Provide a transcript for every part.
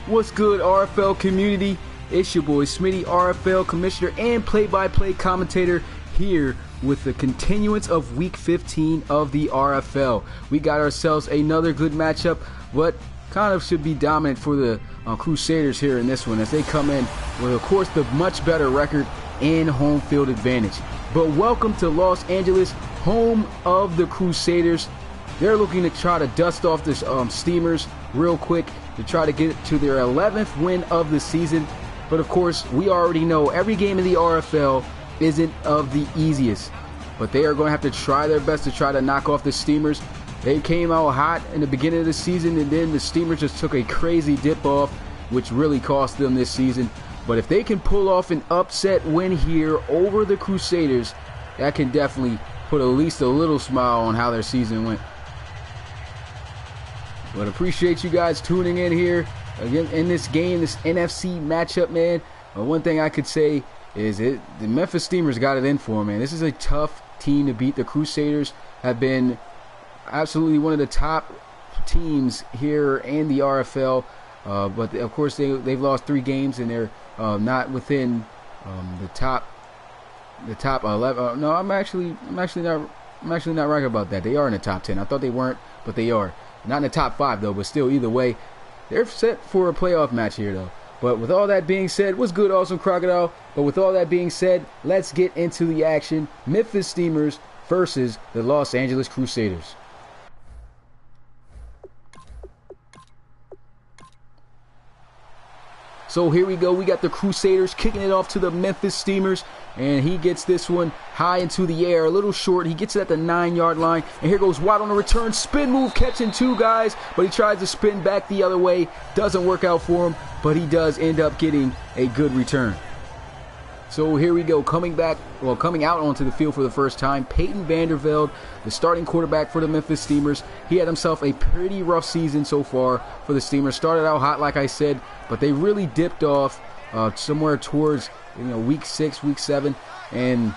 What's good, RFL community? It's your boy Smitty, RFL commissioner and play-by-play commentator, here with the continuance of week 15 of the RFL. We got ourselves another good matchup, but kind of should be dominant for the Crusaders here in this one, as they come in with, of course, the much better record and home field advantage. But welcome to Los Angeles, home of the Crusaders. They're looking to try to dust off the Steamers real quick to try to get to their 11th win of the season. But of course, we already know every game in the RFL isn't of the easiest. But they are going to have to try their best to try to knock off the Steamers. They came out hot in the beginning of the season, and then the Steamers just took a crazy dip off, which really cost them this season. But if they can pull off an upset win here over the Crusaders, that can definitely put at least a little smile on how their season went. But appreciate you guys tuning in here again in this game, this NFC matchup, man. One thing I could say is the Memphis Steamers got it in for them, man. This is a tough team to beat. The Crusaders have been absolutely one of the top teams here in the RFL, but of course they've lost 3 games and they're not within the top 11. No, I'm actually not right about that. They are in the top 10. I thought they weren't, but they are. Not in the top 5 though, but still, either way, they're set for a playoff match here though. But with all that being said, what's good, Awesome Crocodile? But with all that being said, let's get into the action. Memphis Steamers versus the Los Angeles Crusaders. So here we go. We got the Crusaders kicking it off to the Memphis Steamers, and he gets this one high into the air, a little short. He gets it at the 9-yard line, and here goes Watt on the return. Spin move, catching 2 guys, but he tries to spin back the other way. Doesn't work out for him, but he does end up getting a good return. So here we go, coming out onto the field for the first time, Peyton Vandervelde, the starting quarterback for the Memphis Steamers. He had himself a pretty rough season so far for the Steamers. Started out hot, like I said, but they really dipped off somewhere towards week 6, week 7, and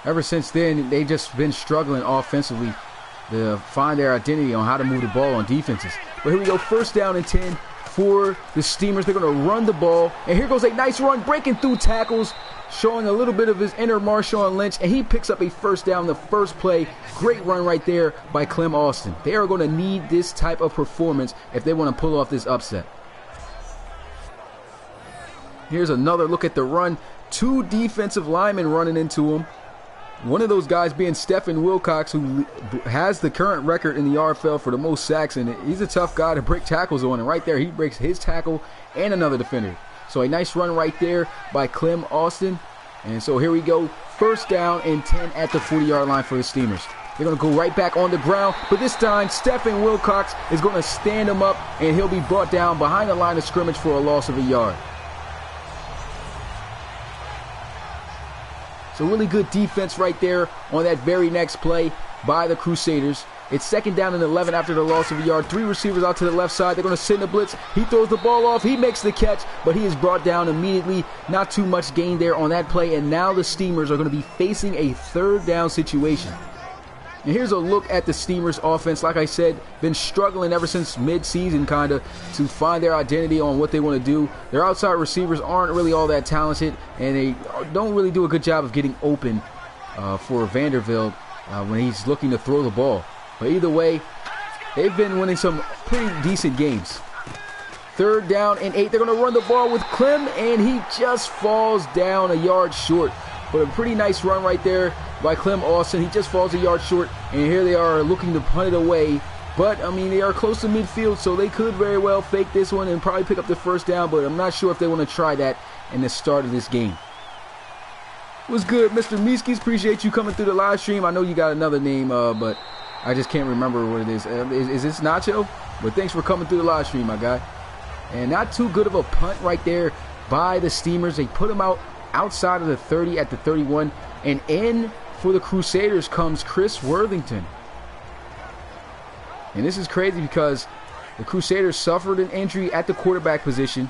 ever since then they've just been struggling offensively to find their identity on how to move the ball on defenses. But here we go, first down and 10 for the Steamers. They're going to run the ball, and here goes a nice run, breaking through tackles, showing a little bit of his inner Marshawn Lynch, and he picks up a first down the first play. Great run right there by Clem Austin. They are going to need this type of performance if they want to pull off this upset. Here's another look at the run. 2 defensive linemen running into him. One of those guys being Stephen Wilcox, who has the current record in the RFL for the most sacks, and he's a tough guy to break tackles on, and right there he breaks his tackle and another defender. So a nice run right there by Clem Austin. And so here we go, first down and 10 at the 40-yard line for the Steamers. They're going to go right back on the ground, but this time Stephen Wilcox is going to stand him up, and he'll be brought down behind the line of scrimmage for a loss of a yard. So really good defense right there on that very next play by the Crusaders. It's second down and 11 after the loss of a yard. 3 receivers out to the left side. They're going to send the blitz. He throws the ball off. He makes the catch, but he is brought down immediately. Not too much gain there on that play, and now the Steamers are going to be facing a third down situation. And here's a look at the Steamers offense. Like I said, been struggling ever since mid-season kind of to find their identity on what they want to do. Their outside receivers aren't really all that talented, and they don't really do a good job of getting open for Vandervelde when he's looking to throw the ball. But either way, they've been winning some pretty decent games. Third down and 8. They're going to run the ball with Clem, and he just falls down a yard short. But a pretty nice run right there by Clem Austin. He just falls a yard short, and here they are looking to punt it away. But, I mean, they are close to midfield, so they could very well fake this one and probably pick up the first down, but I'm not sure if they want to try that in the start of this game. What's good, Mr. Miskis? Appreciate you coming through the live stream. I know you got another name, but I just can't remember what it is. Is this Nacho? But thanks for coming through the live stream, my guy. And not too good of a punt right there by the Steamers. They put him out outside of the 30 at the 31. And in for the Crusaders comes Chris Worthington. And this is crazy because the Crusaders suffered an injury at the quarterback position.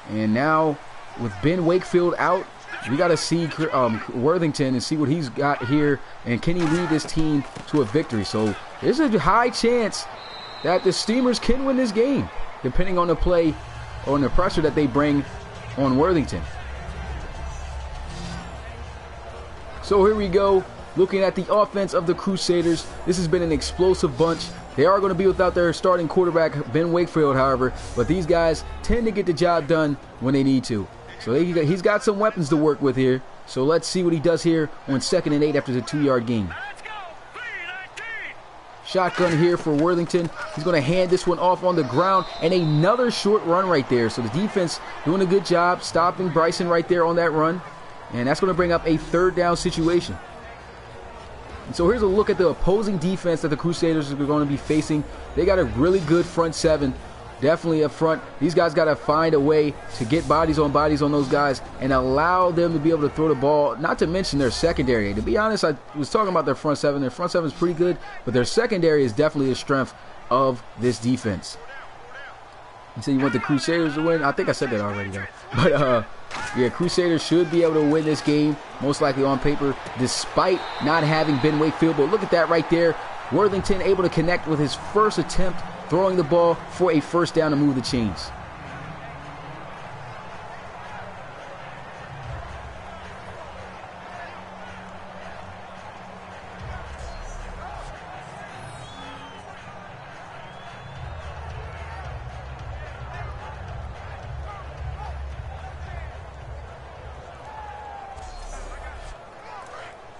And now with Ben Wakefield out, we got to see Worthington and see what he's got here, and can he lead this team to a victory. So there's a high chance that the Steamers can win this game, depending on the play on the pressure that they bring on Worthington. So here we go, looking at the offense of the Crusaders. This has been an explosive bunch. They are going to be without their starting quarterback, Ben Wakefield, however, but these guys tend to get the job done when they need to. So he's got some weapons to work with here. So let's see what he does here on 2nd and 8 after the 2-yard gain. Shotgun here for Worthington. He's going to hand this one off on the ground, and another short run right there. So the defense doing a good job stopping Bryson right there on that run. And that's going to bring up a 3rd down situation. And so here's a look at the opposing defense that the Crusaders are going to be facing. They got a really good front 7. Definitely up front. These guys got to find a way to get bodies on those guys and allow them to be able to throw the ball, not to mention their secondary. To be honest, I was talking about their front 7. Their front 7 is pretty good, but their secondary is definitely the strength of this defense. You say you want the Crusaders to win? I think I said that already, though. But, yeah, Crusaders should be able to win this game, most likely on paper, despite not having Ben Wakefield. But look at that right there. Worthington able to connect with his first attempt, throwing the ball for a 1st down to move the chains.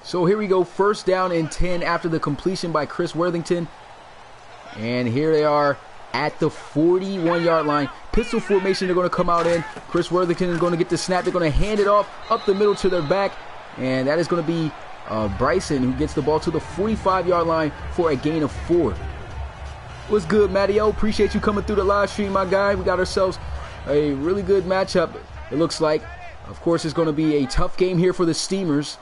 So here we go, 1st down and 10 after the completion by Chris Worthington. And here they are at the 41-yard line. Pistol formation they're going to come out in. Chris Worthington is going to get the snap. They're going to hand it off up the middle to their back. And that is going to be Bryson, who gets the ball to the 45-yard line for a gain of 4. What's good, Matteo? Appreciate you coming through the live stream, my guy. We got ourselves a really good matchup, it looks like. Of course, it's going to be a tough game here for the Steamers.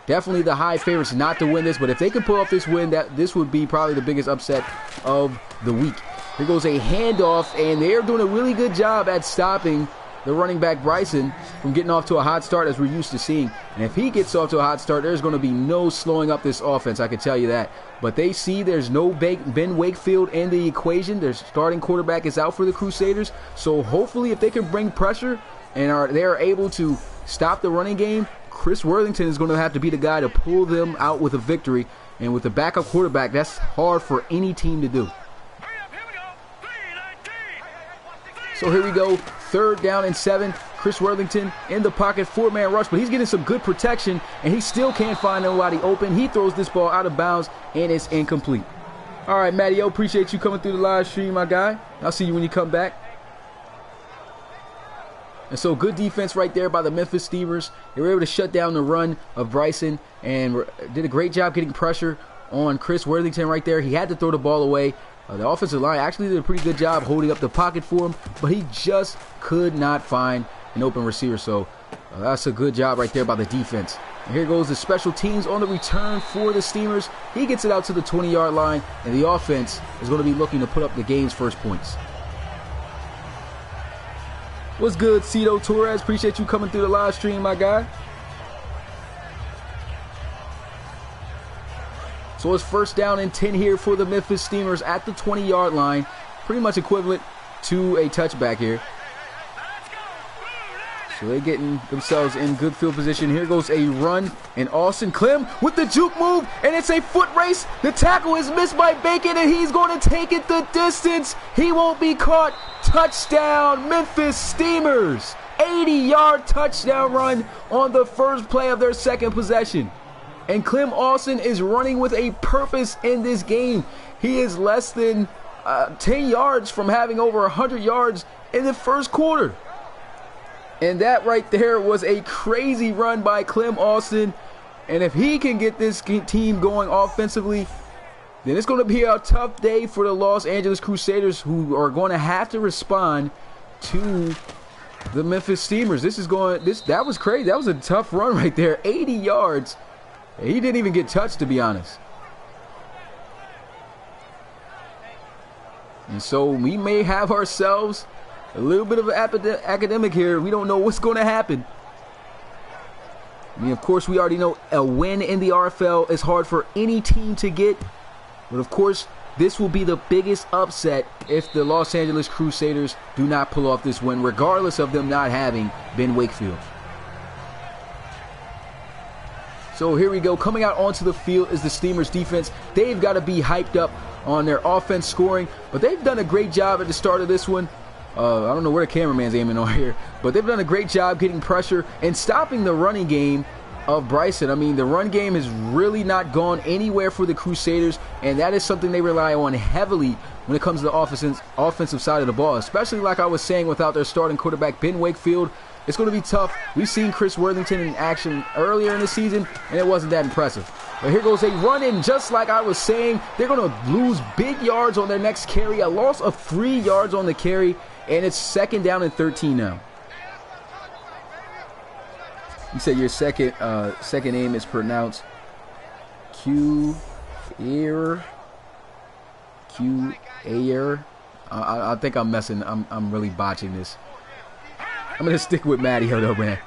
Definitely the high favorites not to win this, but if they can pull off this win, this would be probably the biggest upset of the week. Here goes a handoff, and they're doing a really good job at stopping the running back Bryson from getting off to a hot start, as we're used to seeing. And if he gets off to a hot start, there's going to be no slowing up this offense, I can tell you that. But they see there's no Ben Wakefield in the equation. Their starting quarterback is out for the Crusaders. So hopefully if they can bring pressure and they are able to stop the running game, Chris Worthington is going to have to be the guy to pull them out with a victory. And with the backup quarterback, that's hard for any team to do. So here we go, 3rd down and 7. Chris Worthington in the pocket, 4-man rush, but he's getting some good protection, and he still can't find nobody open. He throws this ball out of bounds, and it's incomplete. All right, Matteo, appreciate you coming through the live stream, my guy. I'll see you when you come back. And so good defense right there by the Memphis Steamers. They were able to shut down the run of Bryson and did a great job getting pressure on Chris Worthington right there. He had to throw the ball away. The offensive line actually did a pretty good job holding up the pocket for him, but he just could not find an open receiver. So that's a good job right there by the defense. And here goes the special teams on the return for the Steamers. He gets it out to the 20-yard line, and the offense is going to be looking to put up the game's first points. What's good, Cito Torres? Appreciate you coming through the live stream, my guy. So it's 1st down and 10 here for the Memphis Steamers at the 20-yard line. Pretty much equivalent to a touchback here. So they're getting themselves in good field position. Here goes a run, and Austin Clem with the juke move, and it's a foot race. The tackle is missed by Bacon, and he's going to take it the distance. He won't be caught. Touchdown, Memphis Steamers. 80-yard touchdown run on the first play of their second possession. And Clem Austin is running with a purpose in this game. He is less than 10 yards from having over 100 yards in the first quarter. And that right there was a crazy run by Clem Austin. And if he can get this team going offensively, then it's going to be a tough day for the Los Angeles Crusaders, who are going to have to respond to the Memphis Steamers. That was crazy. That was a tough run right there. 80 yards. He didn't even get touched, to be honest. And so we may have ourselves a little bit of an academic here. We don't know what's going to happen. I mean, of course, we already know a win in the RFL is hard for any team to get. But, of course, this will be the biggest upset if the Los Angeles Crusaders do not pull off this win, regardless of them not having Ben Wakefield. So here we go. Coming out onto the field is the Steamers defense. They've got to be hyped up on their offense scoring, but they've done a great job at the start of this one. I don't know where the cameraman's aiming on here, but they've done a great job getting pressure and stopping the running game of Bryson. I mean, the run game has really not gone anywhere for the Crusaders, and that is something they rely on heavily when it comes to the offensive side of the ball, especially like I was saying without their starting quarterback, Ben Wakefield. It's going to be tough. We've seen Chris Worthington in action earlier in the season, and it wasn't that impressive. But here goes a run-in, just like I was saying. They're going to lose big yards on their next carry, a loss of 3 yards on the carry, and it's 2nd down and 13 now. You said your second name is pronounced Q-Air. I think I'm messing. I'm really botching this. I'm going to stick with Matty though, man.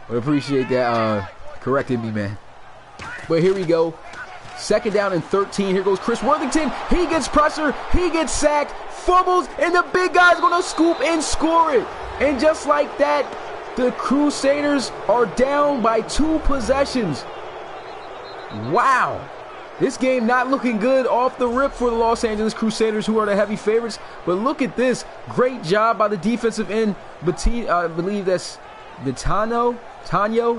But appreciate that correcting me, man. But here we go. 2nd down and 13. Here goes Chris Worthington. He gets pressure. He gets sacked. Fumbles. And the big guy's going to scoop and score it. And just like that, the Crusaders are down by 2 possessions. Wow. This game not looking good off the rip for the Los Angeles Crusaders, who are the heavy favorites. But look at this. Great job by the defensive end. I believe that's Tanyo,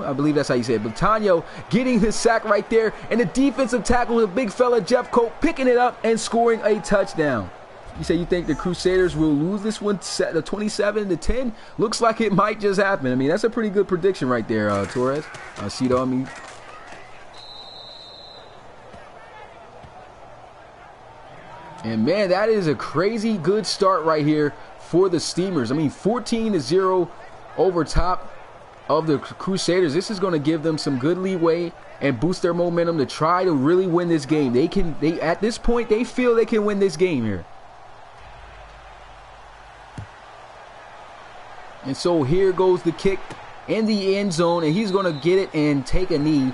I believe that's how you say it. But Tanyo getting his sack right there. And the defensive tackle, the big fella, Jeff Cope, picking it up and scoring a touchdown. You say you think the Crusaders will lose this one, the 27-10? Looks like it might just happen. I mean, that's a pretty good prediction right there, Torres. See it on me. And man, that is a crazy good start right here for the Steamers. I mean, 14-0 over top of the Crusaders. This is going to give them some good leeway and boost their momentum to try to really win this game. They at this point, they feel they can win this game here. And so here goes the kick in the end zone, and he's going to get it and take a knee.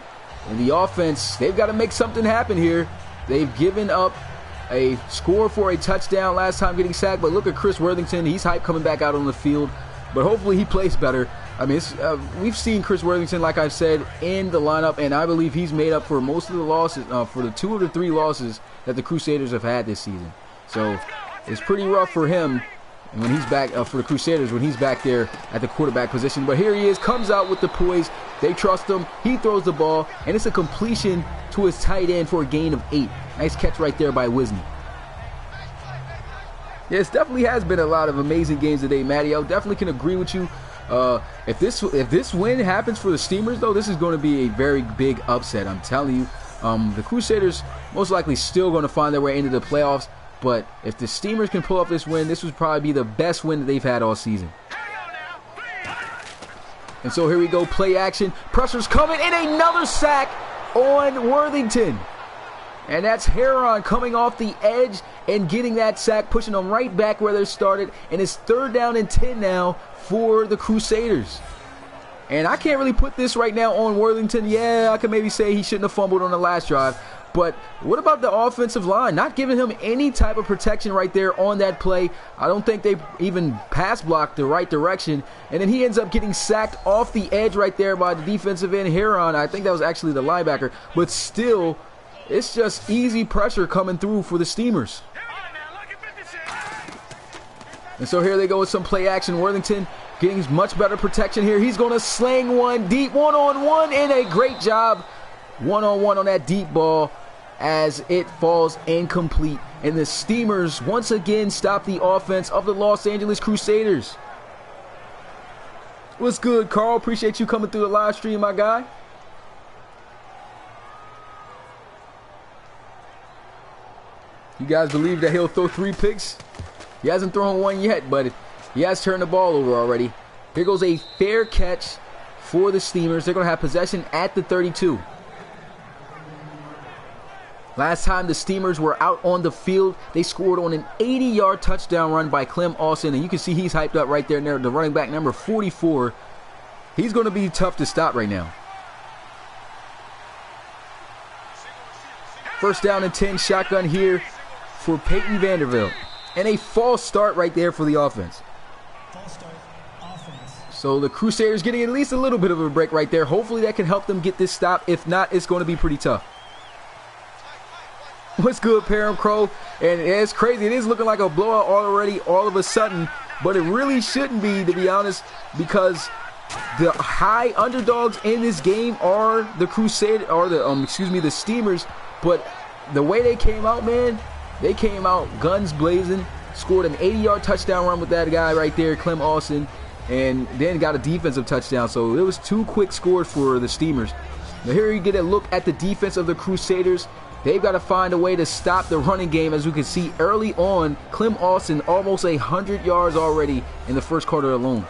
And the offense, they've got to make something happen here. They've given up a score for a touchdown last time getting sacked, but look at Chris Worthington. He's hyped coming back out on the field, but hopefully he plays better. I mean, we've seen Chris Worthington, like I've said, in the lineup, and I believe he's made up for most of the losses, for the 2 of the 3 losses that the Crusaders have had this season. So it's pretty rough for him. And when he's back for the Crusaders, when he's back there at the quarterback position. But here he is, comes out with the poise. They trust him. He throws the ball, and it's a completion to his tight end for a gain of 8. Nice catch right there by Wisney. Yeah, it definitely has been a lot of amazing games today, Matty. I definitely can agree with you. If this win happens for the Steamers, though, this is going to be a very big upset. I'm telling you, the Crusaders most likely still going to find their way into the playoffs. But if the Steamers can pull off this win, this would probably be the best win that they've had all season. And so here we go, play action. Pressure's coming, and another sack on Worthington. And that's Heron coming off the edge and getting that sack, pushing them right back where they started. And it's 3rd down and 10 now for the Crusaders. And I can't really put this right now on Worthington. Yeah, I could maybe say he shouldn't have fumbled on the last drive. But what about the offensive line? Not giving him any type of protection right there on that play. I don't think they even pass blocked the right direction. And then he ends up getting sacked off the edge right there by the defensive end, Heron. I think that was actually the linebacker. But still, it's just easy pressure coming through for the Steamers. And so here they go with some play action. Worthington getting much better protection here. He's going to sling one deep, one-on-one, and a great job one-on-one on that deep ball as it falls incomplete. And the Steamers once again stop the offense of the Los Angeles Crusaders. What's good, Carl? Appreciate you coming through the live stream, my guy. You guys believe that he'll throw 3 picks? He hasn't thrown one yet, but he has turned the ball over already. Here goes a fair catch for the Steamers. They're going to have possession at the 32. Last time the Steamers were out on the field, they scored on an 80-yard touchdown run by Clem Austin. And you can see he's hyped up right there, the running back number 44. He's going to be tough to stop right now. 1st down and 10, shotgun here for Peyton Vanderbilt. And a false start right there for the offense. So the Crusaders getting at least a little bit of a break right there. Hopefully that can help them get this stop. If not, it's going to be pretty tough. What's good, Param Crow? And it's crazy. It is looking like a blowout already all of a sudden. But it really shouldn't be, to be honest, because the high underdogs in this game are the Crusaders, or the Steamers. But the way they came out, man, they came out guns blazing. Scored an 80-yard touchdown run with that guy right there, Clem Austin. And then got a defensive touchdown. So it was 2 quick scores for the Steamers. Now here you get a look at the defense of the Crusaders. They've got to find a way to stop the running game. As you can see early on, Clem Austin almost 100 yards already in the first quarter alone.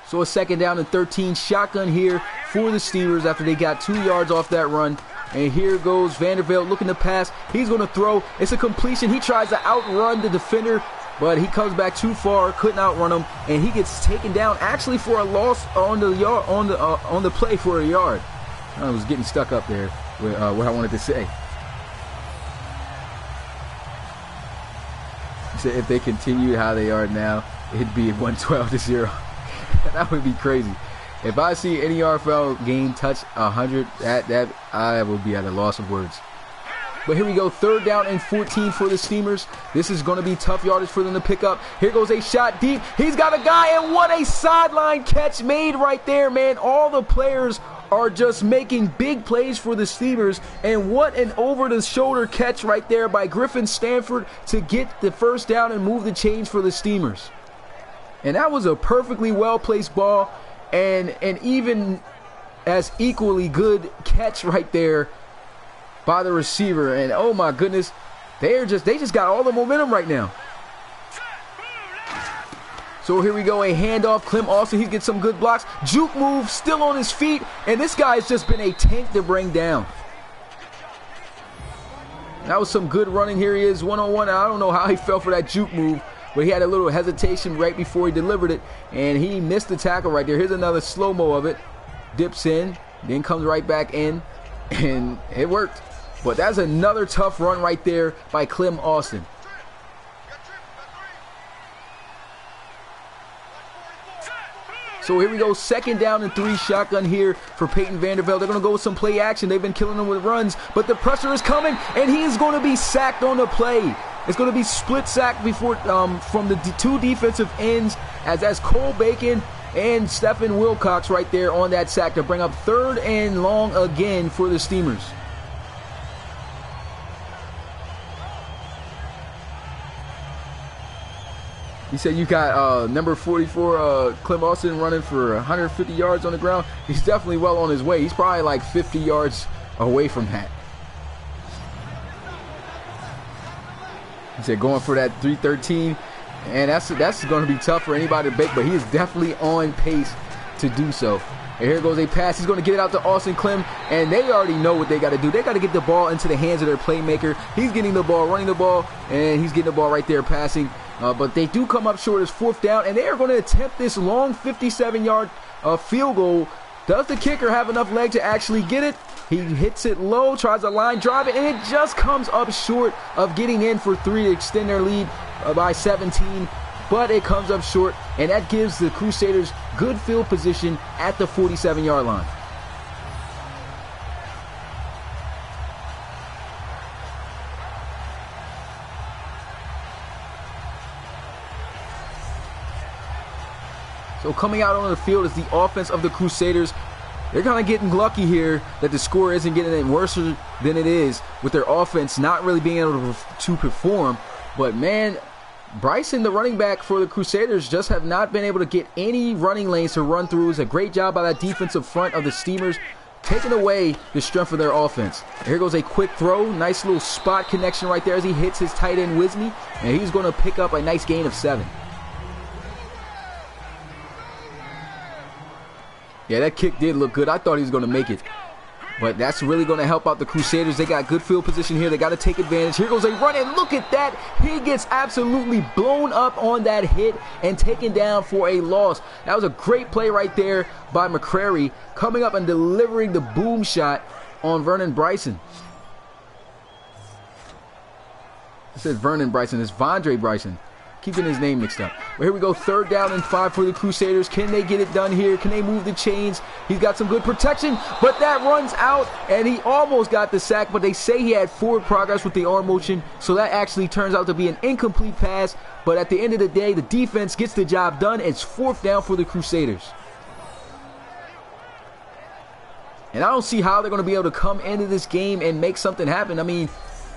So a 2nd down and 13 shotgun here for the Steamers after they got 2 yards off that run. And here goes Vanderbilt looking to pass. He's going to throw. It's a completion. He tries to outrun the defender, but he comes back too far. Couldn't outrun him, and he gets taken down actually for a loss on the yard, on the play for a yard. I was getting stuck up there with what I wanted to say. He said if they continue how they are now, it'd be 112-0. That would be crazy. If I see any RFL game touch 100, that I will be at a loss of words. But here we go, 3rd down and 14 for the Steamers. This is going to be tough yardage for them to pick up. Here goes a shot deep. He's got a guy, and what a sideline catch made right there, man. All the players are just making big plays for the Steamers, and what an over-the-shoulder catch right there by Griffin Stanford to get the 1st down and move the chains for the Steamers. And that was a perfectly well-placed ball. And even as equally good catch right there by the receiver. And oh my goodness, they just got all the momentum right now. So here we go, a handoff. Clem Austin, he gets some good blocks. Juke move, still on his feet, and this guy's just been a tank to bring down. That was some good running. Here he is, one-on-one. I don't know how he fell for that juke move, but he had a little hesitation right before he delivered it, and he missed the tackle right there. Here's another slow-mo of it. Dips in, then comes right back in, and it worked. But that's another tough run right there by Clem Austin. So here we go, 2nd down and 3 shotgun here for Peyton Vanderbilt. They're going to go with some play action. They've been killing them with runs, but the pressure is coming, and he's going to be sacked on the play. It's going to be split sack before from the 2 defensive ends as Cole Bacon and Stephen Wilcox right there on that sack to bring up 3rd and long again for the Steamers. He said you got number 44, Clem Austin, running for 150 yards on the ground. He's definitely well on his way. He's probably like 50 yards away from that. He said going for that 313, and that's going to be tough for anybody to break, but he is definitely on pace to do so. And here goes a pass. He's going to get it out to Austin Clem, and they already know what they got to do. They got to get the ball into the hands of their playmaker. He's getting the ball, running the ball, and he's getting the ball right there passing. But they do come up short as 4th down, and they are going to attempt this long 57-yard field goal. Does the kicker have enough leg to actually get it? He hits it low, tries to line drive it, and it just comes up short of getting in for 3 to extend their lead by 17. But it comes up short, and that gives the Crusaders good field position at the 47-yard line. So coming out on the field is the offense of the Crusaders. They're kind of getting lucky here that the score isn't getting any worse than it is with their offense not really being able to perform. But man, Bryson, the running back for the Crusaders, just have not been able to get any running lanes to run through. It's a great job by that defensive front of the Steamers, taking away the strength of their offense. Here goes a quick throw. Nice little spot connection right there as he hits his tight end Wisney, and he's going to pick up a nice gain of 7. Yeah, that kick did look good. I thought he was going to make it. But that's really going to help out the Crusaders. They got good field position here. They got to take advantage. Here goes a run, and look at that. He gets absolutely blown up on that hit and taken down for a loss. That was a great play right there by McCrary, coming up and delivering the boom shot. on Vernon Bryson. It says Vernon Bryson. It's Vondre Bryson. Keeping his name mixed up. But here we go. 3rd down and 5 for the Crusaders. Can they get it done here? Can they move the chains? He's got some good protection, but that runs out, and he almost got the sack, but they say he had forward progress with the arm motion, so that actually turns out to be an incomplete pass. But at the end of the day, the defense gets the job done. It's 4th down for the Crusaders. And I don't see how they're going to be able to come into this game and make something happen. I mean,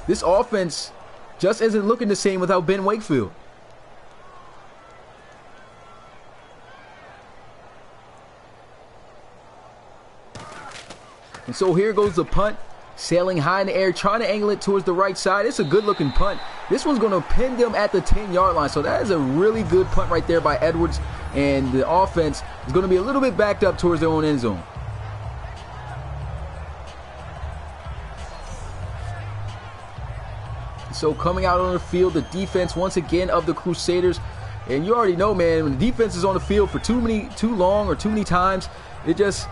this offense just isn't looking the same without Ben Wakefield. And so here goes the punt, sailing high in the air, trying to angle it towards the right side. It's a good-looking punt. This one's going to pin them at the 10-yard line. So that is a really good punt right there by Edwards. And the offense is going to be a little bit backed up towards their own end zone. So coming out on the field, the defense once again of the Crusaders. And you already know, man, when the defense is on the field for too long or too many times, it just,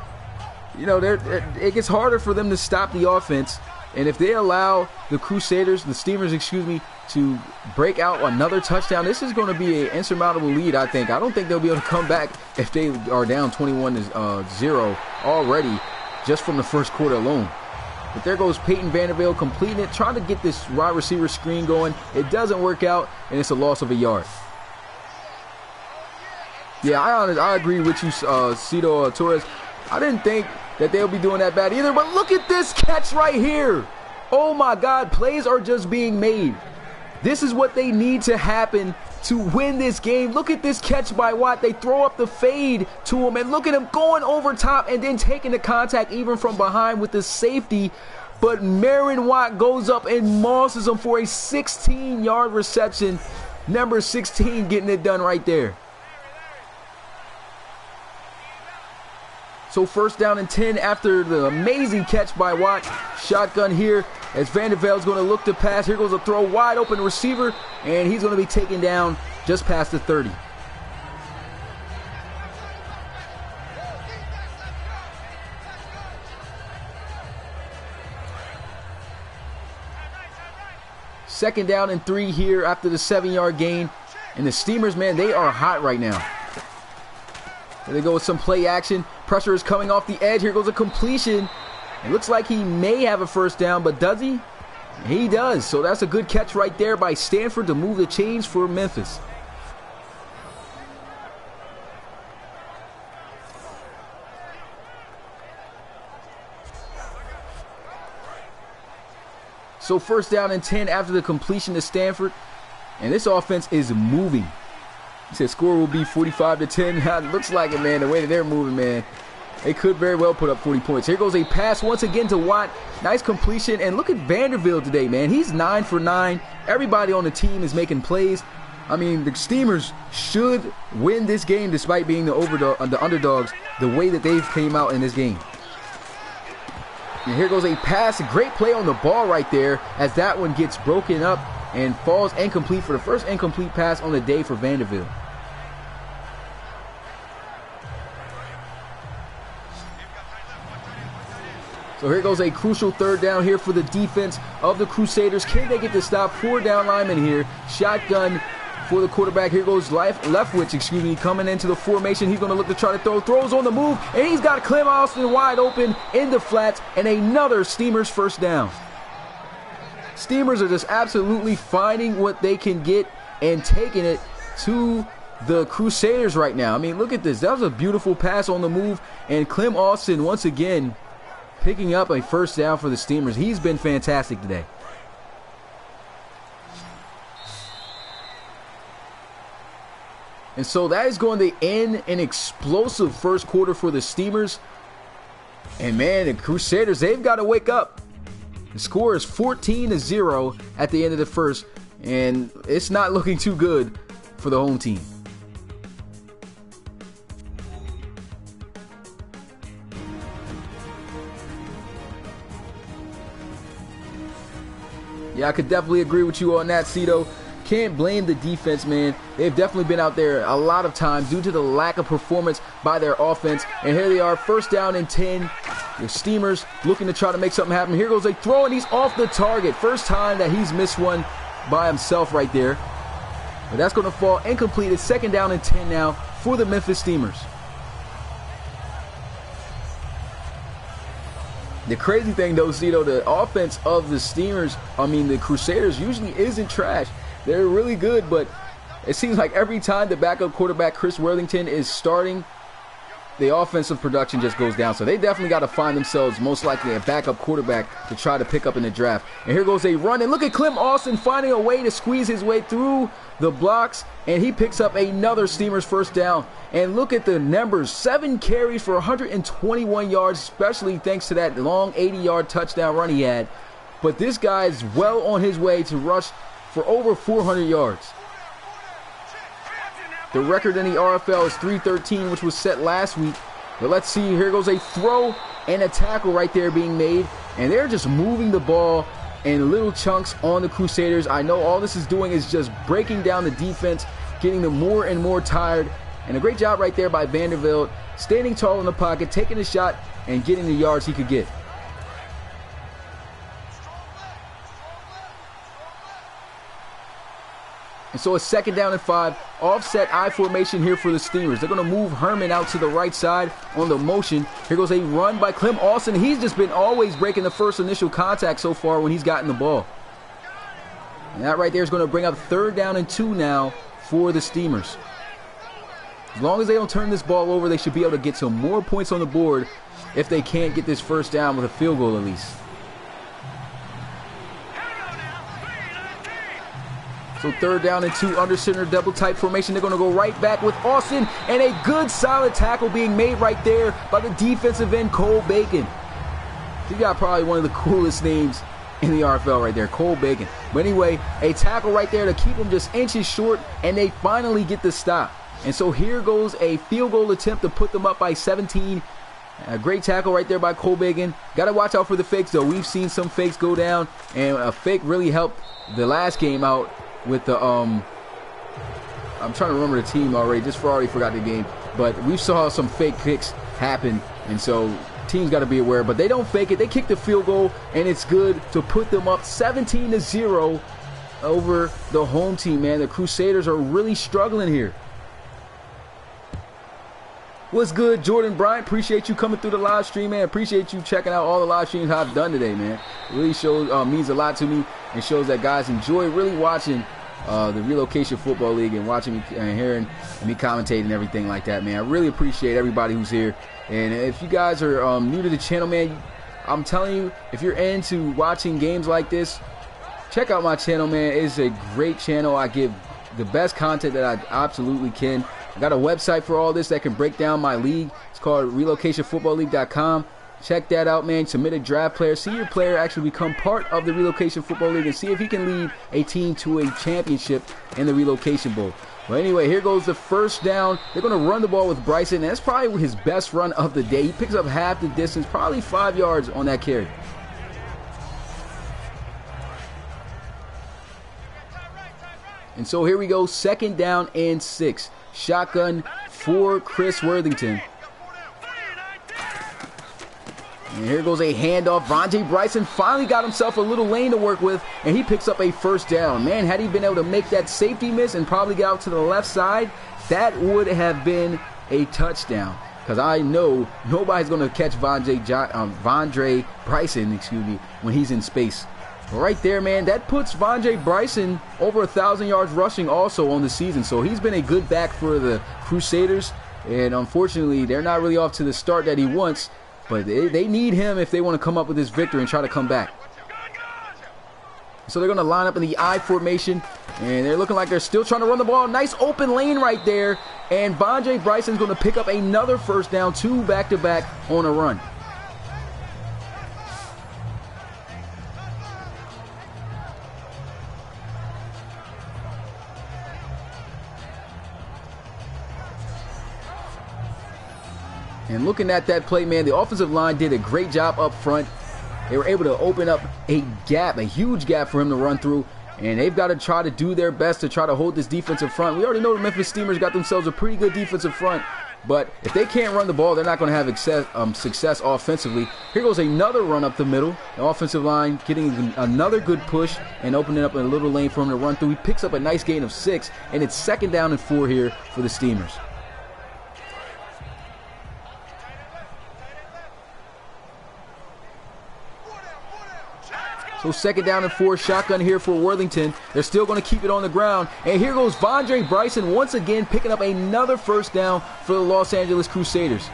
you know, it gets harder for them to stop the offense. And if they allow the Crusaders, the Steamers, excuse me, to break out another touchdown, this is going to be an insurmountable lead, I think. I don't think they'll be able to come back if they are down 21-0 already just from the first quarter alone. But there goes Peyton Vanderbilt completing it, trying to get this wide receiver screen going. It doesn't work out, and it's a loss of a yard. Yeah, I agree with you, Cito Torres. I didn't think that they'll be doing that bad either, but look at this catch right here. Oh my God, plays are just being made. This is what they need to happen to win this game. Look at this catch by Watt. They throw up the fade to him, and look at him going over top and then taking the contact even from behind with the safety. But Marin Watt goes up and mosses him for a 16-yard reception. Number 16 getting it done right there. So 1st down and 10 after the amazing catch by Watt. Shotgun here as Vandervelde's going to look to pass. Here goes a throw, wide open receiver, and he's going to be taken down just past the 30. Second down and 3 here after the 7-yard gain. And the Steamers, man, they are hot right now. There they go with some play action. Pressure is coming off the edge. Here goes a completion. It looks like he may have a 1st down, but does he? He does. So that's a good catch right there by Stanford to move the chains for Memphis. So 1st down and 10 after the completion to Stanford. And this offense is moving. He said score will be 45-10. Looks like it, man. The way that they're moving, man. They could very well put up 40 points. Here goes a pass once again to Watt. Nice completion. And look at Vanderbilt today, man. He's 9 for 9. Everybody on the team is making plays. I mean, the Steamers should win this game despite being the underdogs, the way that they've came out in this game. And here goes a pass. A great play on the ball right there as that one gets broken up and falls incomplete for the first incomplete pass on the day for Vanderbilt. So here goes a crucial 3rd down here for the defense of the Crusaders. Can they get the stop? 4 down linemen here. Shotgun for the quarterback. Here goes Leftwich, coming into the formation. He's going to look to try to throw. Throws on the move, and he's got Clem Austin wide open in the flats, and another Steamers 1st down. Steamers are just absolutely finding what they can get and taking it to the Crusaders right now. I mean, look at this. That was a beautiful pass on the move, and Clem Austin once again picking up a 1st down for the Steamers. He's been fantastic today. And so that is going to end an explosive first quarter for the Steamers. And man, the Crusaders, they've got to wake up. The score is 14-0 at the end of the first, and it's not looking too good for the home team. Yeah, I could definitely agree with you on that, Cito. Can't blame the defense, man. They've definitely been out there a lot of times due to the lack of performance by their offense. And here they are, 1st down and 10 The Steamers looking to try to make something happen. Here goes a throw, and he's off the target. First time that he's missed one by himself right there. But that's going to fall incomplete. It's 2nd down and 10 now for the Memphis Steamers. The crazy thing, though, Zito, the offense of the Crusaders usually isn't trash. They're really good, but it seems like every time the backup quarterback, Chris Worthington, is starting, the offensive production just goes down. So they definitely got to find themselves, most likely, a backup quarterback to try to pick up in the draft. And here goes a run. And look at Clem Austin finding a way to squeeze his way through the blocks. And he picks up another Steamers first down. And look at the numbers. 7 carries for 121 yards, especially thanks to that long 80-yard touchdown run he had. But this guy is well on his way to rush for over 400 yards. The record in the RFL is 313, which was set last week. But let's see. Here goes a throw and a tackle right there being made. And they're just moving the ball in little chunks on the Crusaders. I know all this is doing is just breaking down the defense, getting them more and more tired. And a great job right there by Vanderbilt, standing tall in the pocket, taking a shot, and getting the yards he could get. And so it's 2nd down and 5. Offset I formation here for the Steamers. They're going to move Herman out to the right side on the motion. Here goes a run by Clem Austin. He's just been always breaking the first initial contact so far when he's gotten the ball. And that right there is going to bring up 3rd down and 2 now for the Steamers. As long as they don't turn this ball over, they should be able to get some more points on the board if they can't get this first down with a field goal at least. So 3rd down and 2, under center double type formation. They're going to go right back with Austin, and a good solid tackle being made right there by the defensive end, Cole Bacon. He got probably one of the coolest names in the RFL right there, Cole Bacon. But anyway, a tackle right there to keep them just inches short, and they finally get the stop. And so here goes a field goal attempt to put them up by 17. A great tackle right there by Cole Bacon. Got to watch out for the fakes, though. We've seen some fakes go down, and a fake really helped the last game out with the I'm trying to remember the team already. Already forgot the game, but we saw some fake kicks happen, and so teams got to be aware. But they don't fake it. They kick the field goal, and it's good to put them up 17-0 over the home team. Man, the Crusaders are really struggling here. What's good, Jordan Bryant? Appreciate you coming through the live stream, man. Appreciate you checking out all the live streams I've done today, man. It really shows, means a lot to me, and shows that guys enjoy really watching the Relocation Football League and watching me and hearing me commentating and everything like that, man. I really appreciate everybody who's here. And if you guys are new to the channel, man, I'm telling you, if you're into watching games like this, check out my channel, man. It's a great channel. I give the best content that I absolutely can. I got a website for all this that can break down my league. It's called relocationfootballleague.com. Check that out, man. Submit a draft player. See your player actually become part of the Relocation Football League and see if he can lead a team to a championship in the Relocation Bowl. But anyway, here goes the first down. They're going to run the ball with Bryson. And that's probably his best run of the day. He picks up half the distance, probably 5 yards on that carry. And so here we go, 2nd down and 6. Shotgun for Chris Worthington. And here goes a handoff. Vontae Bryson finally got himself a little lane to work with, and he picks up a first down. Man, had he been able to make that safety miss and probably get out to the left side, that would have been a touchdown. Because I know nobody's going to catch Vontae Bryson, when he's in space. But right there, man, that puts Vontae Bryson over 1,000 yards rushing also on the season. So he's been a good back for the Crusaders. And unfortunately, they're not really off to the start that he wants. But they need him if they want to come up with this victory and try to come back. So they're going to line up in the I formation. And they're looking like they're still trying to run the ball. Nice open lane right there. And Vontae Bryson's going to pick up another first down, 2 back-to-back on a run. And looking at that play, man, the offensive line did a great job up front. They were able to open up a gap, a huge gap for him to run through. And they've got to try to do their best to try to hold this defensive front. We already know the Memphis Steamers got themselves a pretty good defensive front. But if they can't run the ball, they're not going to have success offensively. Here goes another run up the middle. The offensive line getting another good push and opening up a little lane for him to run through. He picks up a nice gain of 6, and it's 2nd down and 4 here for the Steamers. So 2nd down and 4, shotgun here for Worthington. They're still going to keep it on the ground. And here goes Vondre Bryson once again picking up another 1st down for the Los Angeles Crusaders.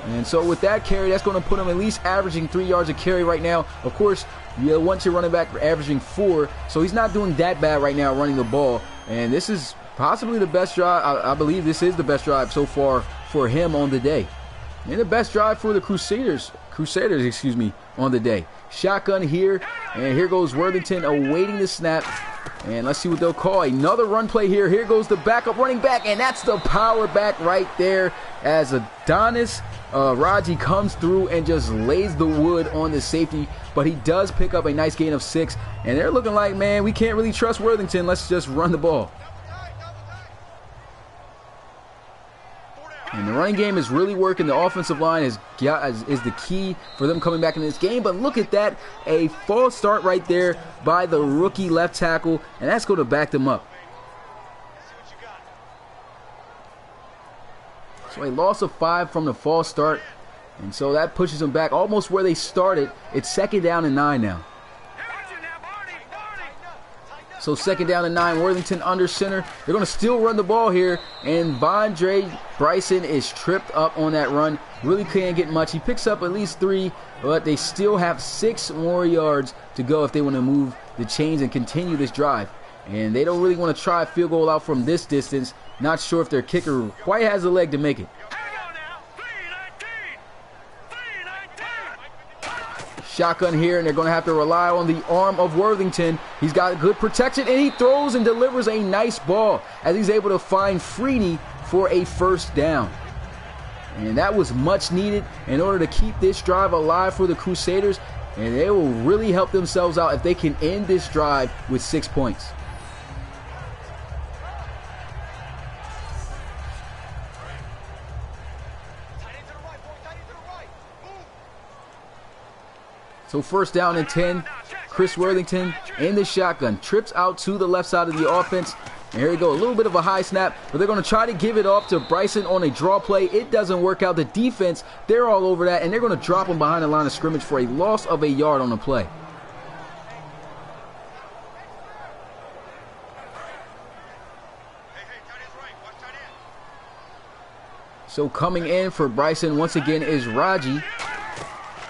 And so with that carry, that's going to put him at least averaging 3 yards a carry right now. Of course, once you're running back averaging 4, so he's not doing that bad right now running the ball. And this is possibly the best drive. I believe this is the best drive so far for him on the day. And the best drive for the Crusaders, on the day. Shotgun here, and here goes Worthington awaiting the snap. And let's see what they'll call. Another run play here. Here goes the backup running back, and that's the power back right there as Adonis Raji comes through and just lays the wood on the safety. But he does pick up a nice gain of 6, and they're looking like, man, we can't really trust Worthington. Let's just run the ball. And the running game is really working. The offensive line is the key for them coming back in this game. But look at that. A false start right there by the rookie left tackle. And that's going to back them up. So a loss of 5 from the false start. And so that pushes them back almost where they started. It's 2nd down and 9 now. So 2nd down and 9, Worthington under center. They're going to still run the ball here. And Vondre Bryson is tripped up on that run. Really can't get much. He picks up at least 3, but they still have 6 more yards to go if they want to move the chains and continue this drive. And they don't really want to try a field goal out from this distance. Not sure if their kicker quite has the leg to make it. Shotgun here, and they're going to have to rely on the arm of Worthington. He's got good protection, and he throws and delivers a nice ball as he's able to find Freeney for a 1st down. And that was much needed in order to keep this drive alive for the Crusaders, and they will really help themselves out if they can end this drive with 6 points. So 1st down and 10, Chris Worthington in the shotgun, trips out to the left side of the offense. And here we go, a little bit of a high snap, but they're going to try to give it off to Bryson on a draw play. It doesn't work out. The defense, they're all over that, and they're going to drop him behind the line of scrimmage for a loss of a yard on the play. So coming in for Bryson once again is Raji.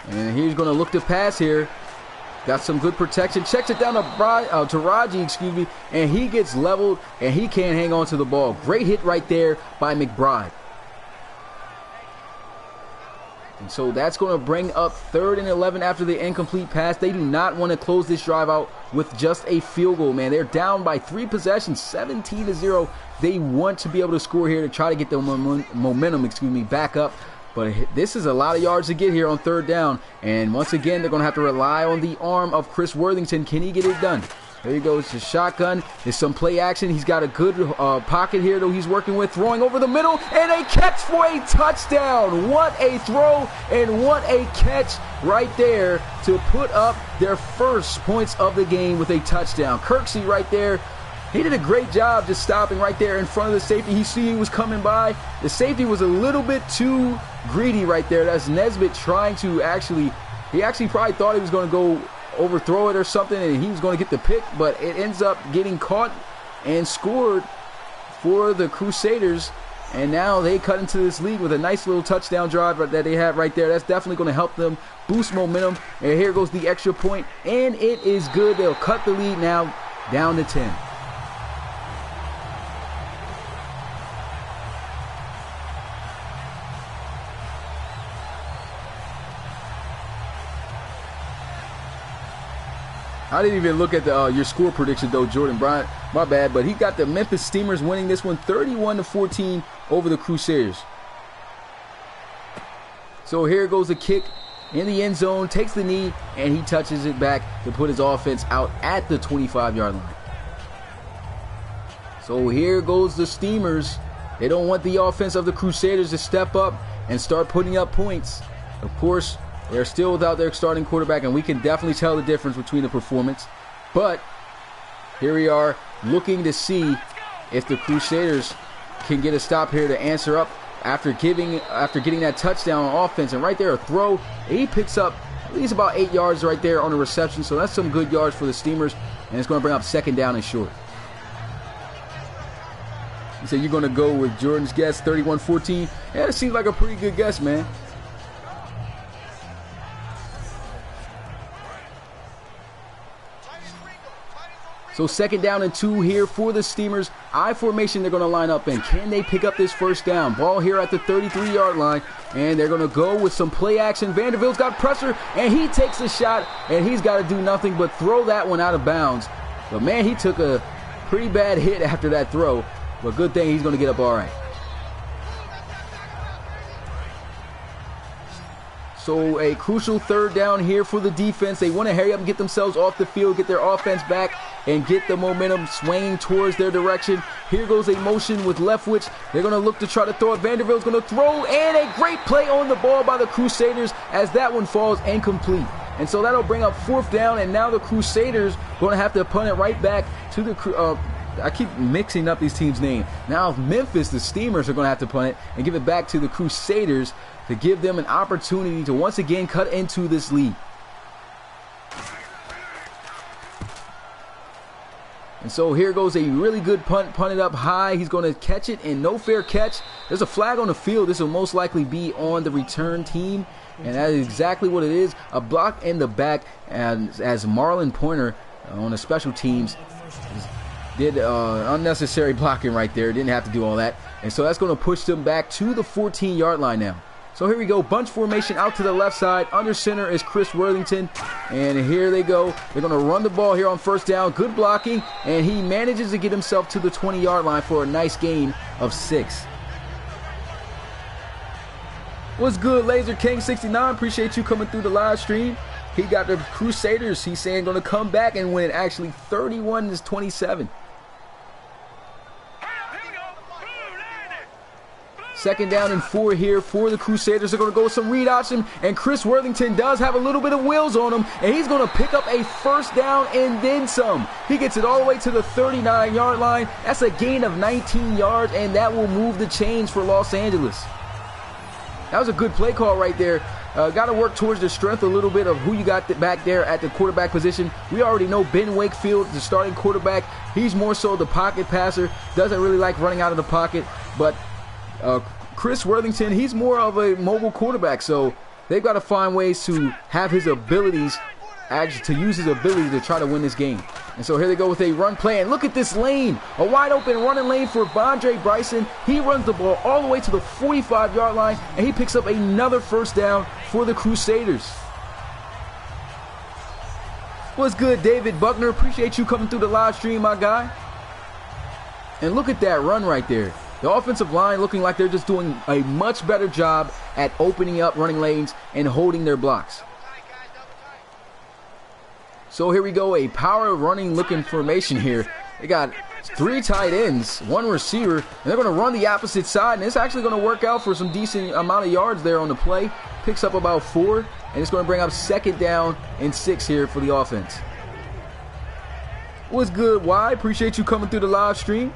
And he's going to look to pass here. Got some good protection. Checks it down to Raji, and he gets leveled, and he can't hang on to the ball. Great hit right there by McBride. And so that's going to bring up 3rd and 11 after the incomplete pass. They do not want to close this drive out with just a field goal, man. They're down by 3 possessions, 17-0. They want to be able to score here to try to get the momentum, back up. But this is a lot of yards to get here on 3rd down. And once again, they're going to have to rely on the arm of Chris Worthington. Can he get it done? There he goes, the shotgun. There's some play action. He's got a good pocket here, though, he's working with. Throwing over the middle, and a catch for a touchdown. What a throw, and what a catch right there to put up their 1st points of the game with a touchdown. Kirksey right there. He did a great job just stopping right there in front of the safety. He was coming by. The safety was a little bit too greedy right there. That's Nesbitt trying to he actually probably thought he was going to go overthrow it or something, and he was going to get the pick, but it ends up getting caught and scored for the Crusaders. And now they cut into this lead with a nice little touchdown drive that they have right there. That's definitely going to help them boost momentum. And here goes the extra point, and it is good. They'll cut the lead now down to 10. I didn't even look at your score prediction, though, Jordan Bryant. My bad, but he got the Memphis Steamers winning this one 31-14 over the Crusaders. So here goes the kick in the end zone, takes the knee, and he touches it back to put his offense out at the 25-yard line. So here goes the Steamers. They don't want the offense of the Crusaders to step up and start putting up points. Of course, they're still without their starting quarterback, and we can definitely tell the difference between the performance. But here we are looking to see if the Crusaders can get a stop here to answer up after getting that touchdown on offense. And right there, a throw. He picks up at least about 8 yards right there on the reception. So that's some good yards for the Steamers. And it's going to bring up 2nd down and short. You said you're going to go with Jordan's guess, 31-14. Yeah, it seems like a pretty good guess, man. So 2nd down and 2 here for the Steamers. I formation they're going to line up in. Can they pick up this 1st down? Ball here at the 33-yard line. And they're going to go with some play action. Vanderbilt's got pressure, and he takes a shot, and he's got to do nothing but throw that one out of bounds. But, man, he took a pretty bad hit after that throw. But good thing he's going to get up all right. So a crucial 3rd down here for the defense. They want to hurry up and get themselves off the field, get their offense back, and get the momentum swinging towards their direction. Here goes a motion with Leftwich. They're going to look to try to throw it. Vanderbilt's going to throw, and a great play on the ball by the Crusaders as that one falls incomplete. And so that'll bring up 4th down, and now the Crusaders going to have to punt it right back to the I keep mixing up these teams' names. Now Memphis, the Steamers, are going to have to punt it and give it back to the Crusaders to give them an opportunity to once again cut into this lead. And so here goes a really good punt, punted up high. He's going to catch it, and no fair catch. There's a flag on the field. This will most likely be on the return team, and that is exactly what it is. A block in the back, and as Marlon Pointer on the special teams did unnecessary blocking right there. Didn't have to do all that. And so that's going to push them back to the 14-yard line now. So here we go. Bunch formation out to the left side. Under center is Chris Worthington. And here they go. They're going to run the ball here on 1st down. Good blocking. And he manages to get himself to the 20-yard line for a nice gain of 6. What's good, Laser King 69? Appreciate you coming through the live stream. He got the Crusaders, he's saying, going to come back and win. Actually, 31-27. 2nd down and 4 here for the Crusaders. They're going to go with some read option, and Chris Worthington does have a little bit of wheels on him, and he's going to pick up a 1st down and then some. He gets it all the way to the 39-yard line. That's a gain of 19 yards, and that will move the chains for Los Angeles. That was a good play call right there. Got to work towards the strength a little bit of who you got back there at the quarterback position. We already know Ben Wakefield, the starting quarterback. He's more so the pocket passer. Doesn't really like running out of the pocket. But Chris Worthington, he's more of a mobile quarterback. So they've got to find ways to have his abilities, to use his ability to try to win this game. And so here they go with a run play. And look at this lane. A wide open running lane for Bondre Bryson. He runs the ball all the way to the 45-yard line, and he picks up another 1st down for the Crusaders. What's good, David Buckner? Appreciate you coming through the live stream, my guy. And look at that run right there. The offensive line looking like they're just doing a much better job at opening up running lanes and holding their blocks. So here we go, a power running looking formation here. They got 3 tight ends, 1 receiver, and they're going to run the opposite side, and it's actually going to work out for some decent amount of yards there on the play. Picks up about 4, and it's going to bring up 2nd down and 6 here for the offense. What's good, Y? Appreciate you coming through the live stream.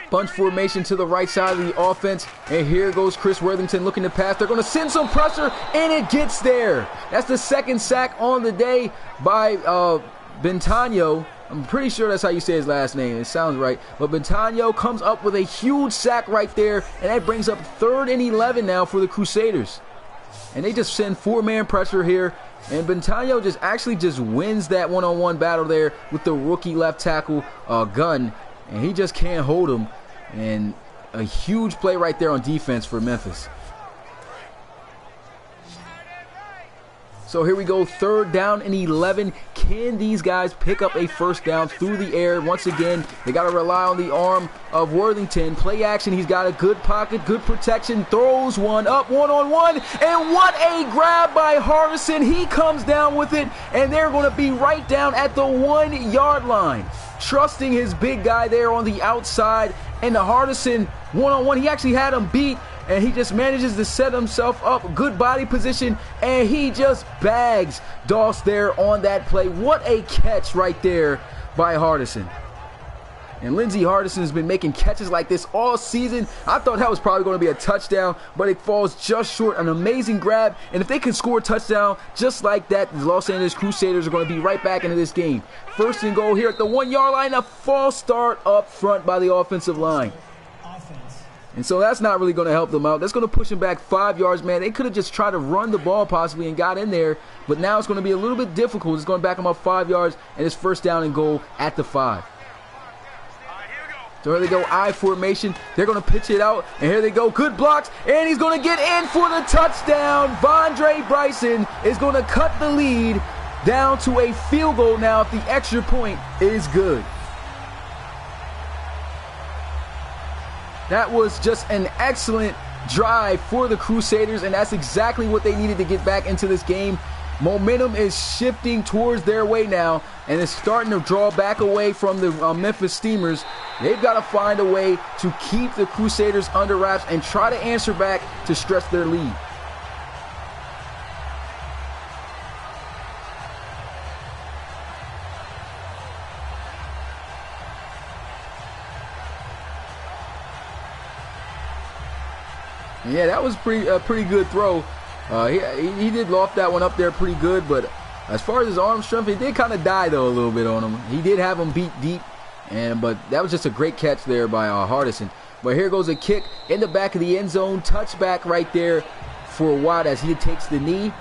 Bunch formation to the right side of the offense, and here goes Chris Worthington looking to pass. They're going to send some pressure, and it gets there. That's the 2nd sack on the day by Bentano. I'm pretty sure that's how you say his last name. It sounds right. But Bentano comes up with a huge sack right there, and that brings up 3rd and 11 now for the Crusaders. And they just send 4-man pressure here, and Bentano just wins that one-on-one battle there with the rookie left tackle Gunn, and he just can't hold him. And a huge play right there on defense for Memphis. So here we go, 3rd down and 11. Can these guys pick up a 1st down through the air? Once again, they got to rely on the arm of Worthington. Play action. He's got a good pocket, good protection. Throws one up, one-on-one. And what a grab by Hardison. He comes down with it, and they're going to be right down at the 1 yard line. Trusting his big guy there on the outside. And the Hardison one-on-one, he actually had him beat. And he just manages to set himself up, good body position, and he just bags Doss there on that play. What a catch right there by Hardison. And Lindsey Hardison has been making catches like this all season. I thought that was probably going to be a touchdown, but it falls just short. An amazing grab, and if they can score a touchdown just like that, the Los Angeles Crusaders are going to be right back into this game. First and goal here at the 1 yard line, a false start up front by the offensive line. And so that's not really going to help them out. That's going to push them back 5 yards, man. They could have just tried to run the ball possibly and got in there, but now it's going to be a little bit difficult. It's going to back them up 5 yards, and it's first down and goal at the 5. So here they go, I formation. They're going to pitch it out, and here they go. Good blocks, and he's going to get in for the touchdown. Vondre Bryson is going to cut the lead down to a field goal now if the extra point is good. That was just an excellent drive for the Crusaders, and that's exactly what they needed to get back into this game. Momentum is shifting towards their way now, and it's starting to draw back away from the Memphis Steamers. They've got to find a way to keep the Crusaders under wraps and try to answer back to stretch their lead. Yeah, that was a pretty good throw. He did loft that one up there pretty good, but as far as his arm strength, it did kind of die though a little bit on him. He did have him beat deep, but that was just a great catch there by Hardison. But here goes a kick in the back of the end zone, touchback right there for Watt as he takes the knee.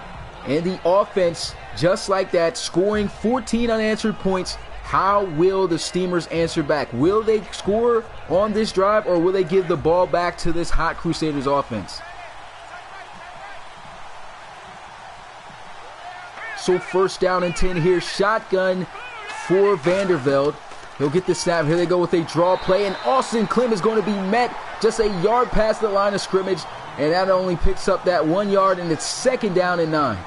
And the offense, just like that, scoring 14 unanswered points. How will the Steamers answer back? Will they score on this drive, or will they give the ball back to this hot Crusaders offense? So first down and 10 here. Shotgun for Vandervelde. He'll get the snap. Here they go with a draw play, and Austin Klim is going to be met just a yard past the line of scrimmage, and that only picks up that 1 yard, and it's second down and 9.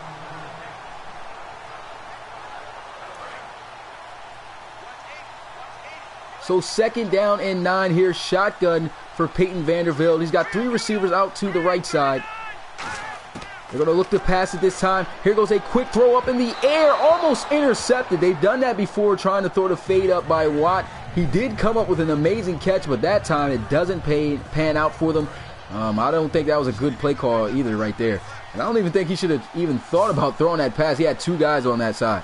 So second down and 9 here. Shotgun for Peyton Vandervelde. He's got 3 receivers out to the right side. They're going to look to pass it this time. Here goes a quick throw up in the air. Almost intercepted. They've done that before, trying to throw the fade up by Watt. He did come up with an amazing catch, but that time it doesn't pan out for them. I don't think that was a good play call either right there. And I don't even think he should have even thought about throwing that pass. He had 2 guys on that side.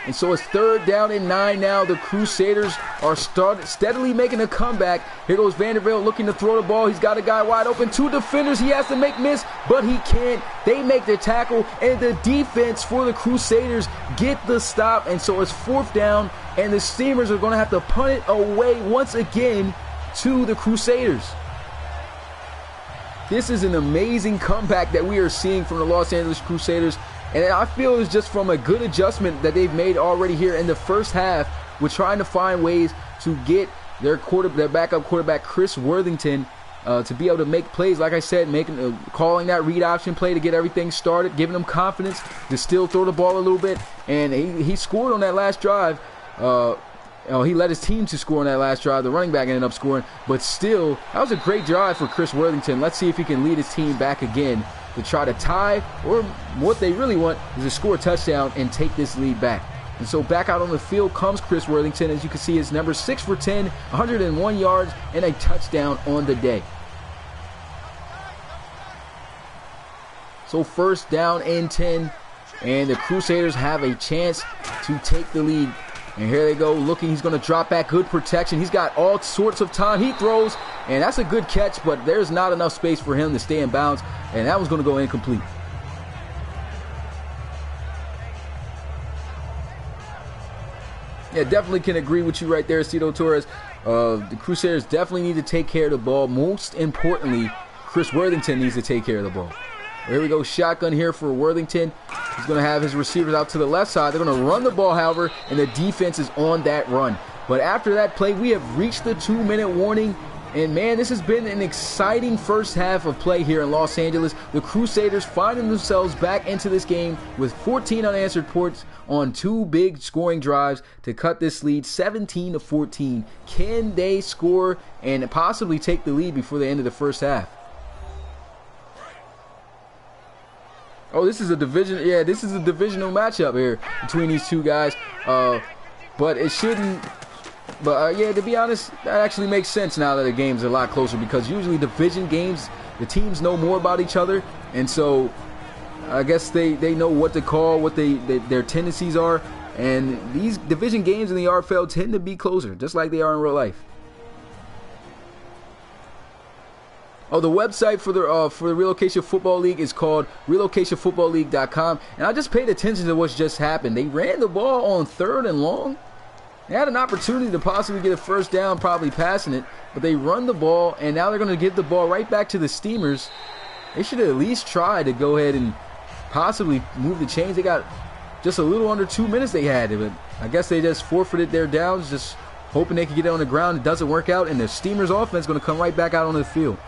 And so it's third down and 9 now. The Crusaders are steadily making a comeback. Here goes Vandervelde looking to throw the ball. He's got a guy wide open. 2 defenders he has to make miss, but he can't. They make the tackle, and the defense for the Crusaders get the stop. And so it's fourth down, and the Steamers are going to have to punt it away once again to the Crusaders. This is an amazing comeback that we are seeing from the Los Angeles Crusaders. And I feel it's just from a good adjustment that they've made already here in the first half with trying to find ways to get their backup quarterback, Chris Worthington, to be able to make plays. Like I said, calling that read option play to get everything started, giving them confidence to still throw the ball a little bit. And he scored on that last drive. He led his team to score on that last drive. The running back ended up scoring. But still, that was a great drive for Chris Worthington. Let's see if he can lead his team back again to try to tie, or what they really want is to score a touchdown and take this lead back. And so back out on the field comes Chris Worthington. As you can see, his number 6 for 10, 101 yards, and a touchdown on the day. So first down and 10, and the Crusaders have a chance to take the lead. And here they go, looking, he's going to drop back, good protection. He's got all sorts of time. He throws, and that's a good catch, but there's not enough space for him to stay in bounds, and that was going to go incomplete. Yeah, definitely can agree with you right there, Cito Torres. The Crusaders definitely need to take care of the ball. Most importantly, Chris Worthington needs to take care of the ball. Here we go, shotgun here for Worthington. He's going to have his receivers out to the left side. They're going to run the ball, however, and the defense is on that run. But after that play, we have reached the 2-minute warning. And man, this has been an exciting first half of play here in Los Angeles. The Crusaders finding themselves back into this game with 14 unanswered points on 2 big scoring drives to cut this lead 17-14. Can they score and possibly take the lead before the end of the first half? Oh, this is a division. Yeah, this is a divisional matchup here between these two guys. But it shouldn't. But yeah, to be honest, that actually makes sense now that the game's a lot closer, because usually division games, the teams know more about each other, and so I guess they know what to call, what their tendencies are, and these division games in the RFL tend to be closer, just like they are in real life. Oh, the website for the Relocation Football League is called relocationfootballleague.com, and I just paid attention to what's just happened. They ran the ball on 3rd and long. They had an opportunity to possibly get a first down, probably passing it, but they run the ball, and now they're going to give the ball right back to the Steamers. They should at least try to go ahead and possibly move the chains. They got just a little under 2 minutes they had, but I guess they just forfeited their downs, just hoping they could get it on the ground. It doesn't work out, and the Steamers offense is going to come right back out onto the field.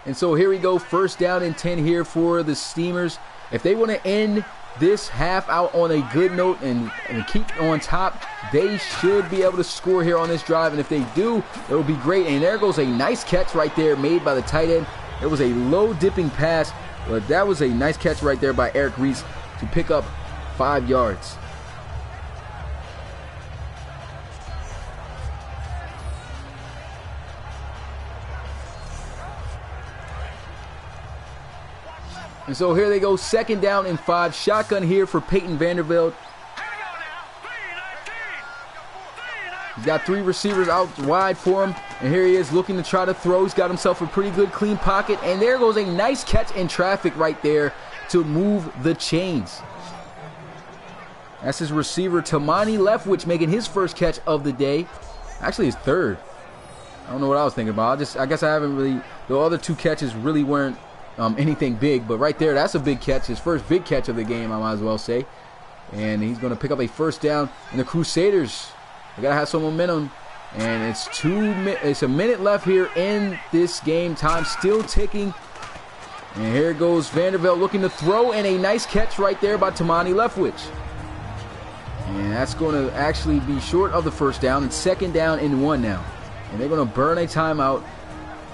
And so here we go, first down and 10 here for the Steamers. If they want to end this half out on a good note and keep on top, they should be able to score here on this drive. And if they do, it will be great. And there goes a nice catch right there made by the tight end. It was a low dipping pass, but that was a nice catch right there by Eric Reese to pick up 5 yards. And so here they go, second down and 5. Shotgun here for Peyton Vanderbilt. He's got 3 receivers out wide for him. And here he is looking to try to throw. He's got himself a pretty good clean pocket. And there goes a nice catch in traffic right there to move the chains. That's his receiver, Tamani Leftwich, making his first catch of the day. Actually, his 3rd. I don't know what I was thinking about. I guess I haven't really, the other 2 catches really weren't anything big, but right there, that's a big catch. His first big catch of the game, I might as well say. And he's going to pick up a first down. And the Crusaders, they got to have some momentum. And it's a minute left here in this game. Time still ticking. And here goes Vanderbilt looking to throw, and a nice catch right there by Tamani Leftwich. And that's going to actually be short of the first down. It's second down and 1 now. And they're going to burn a timeout.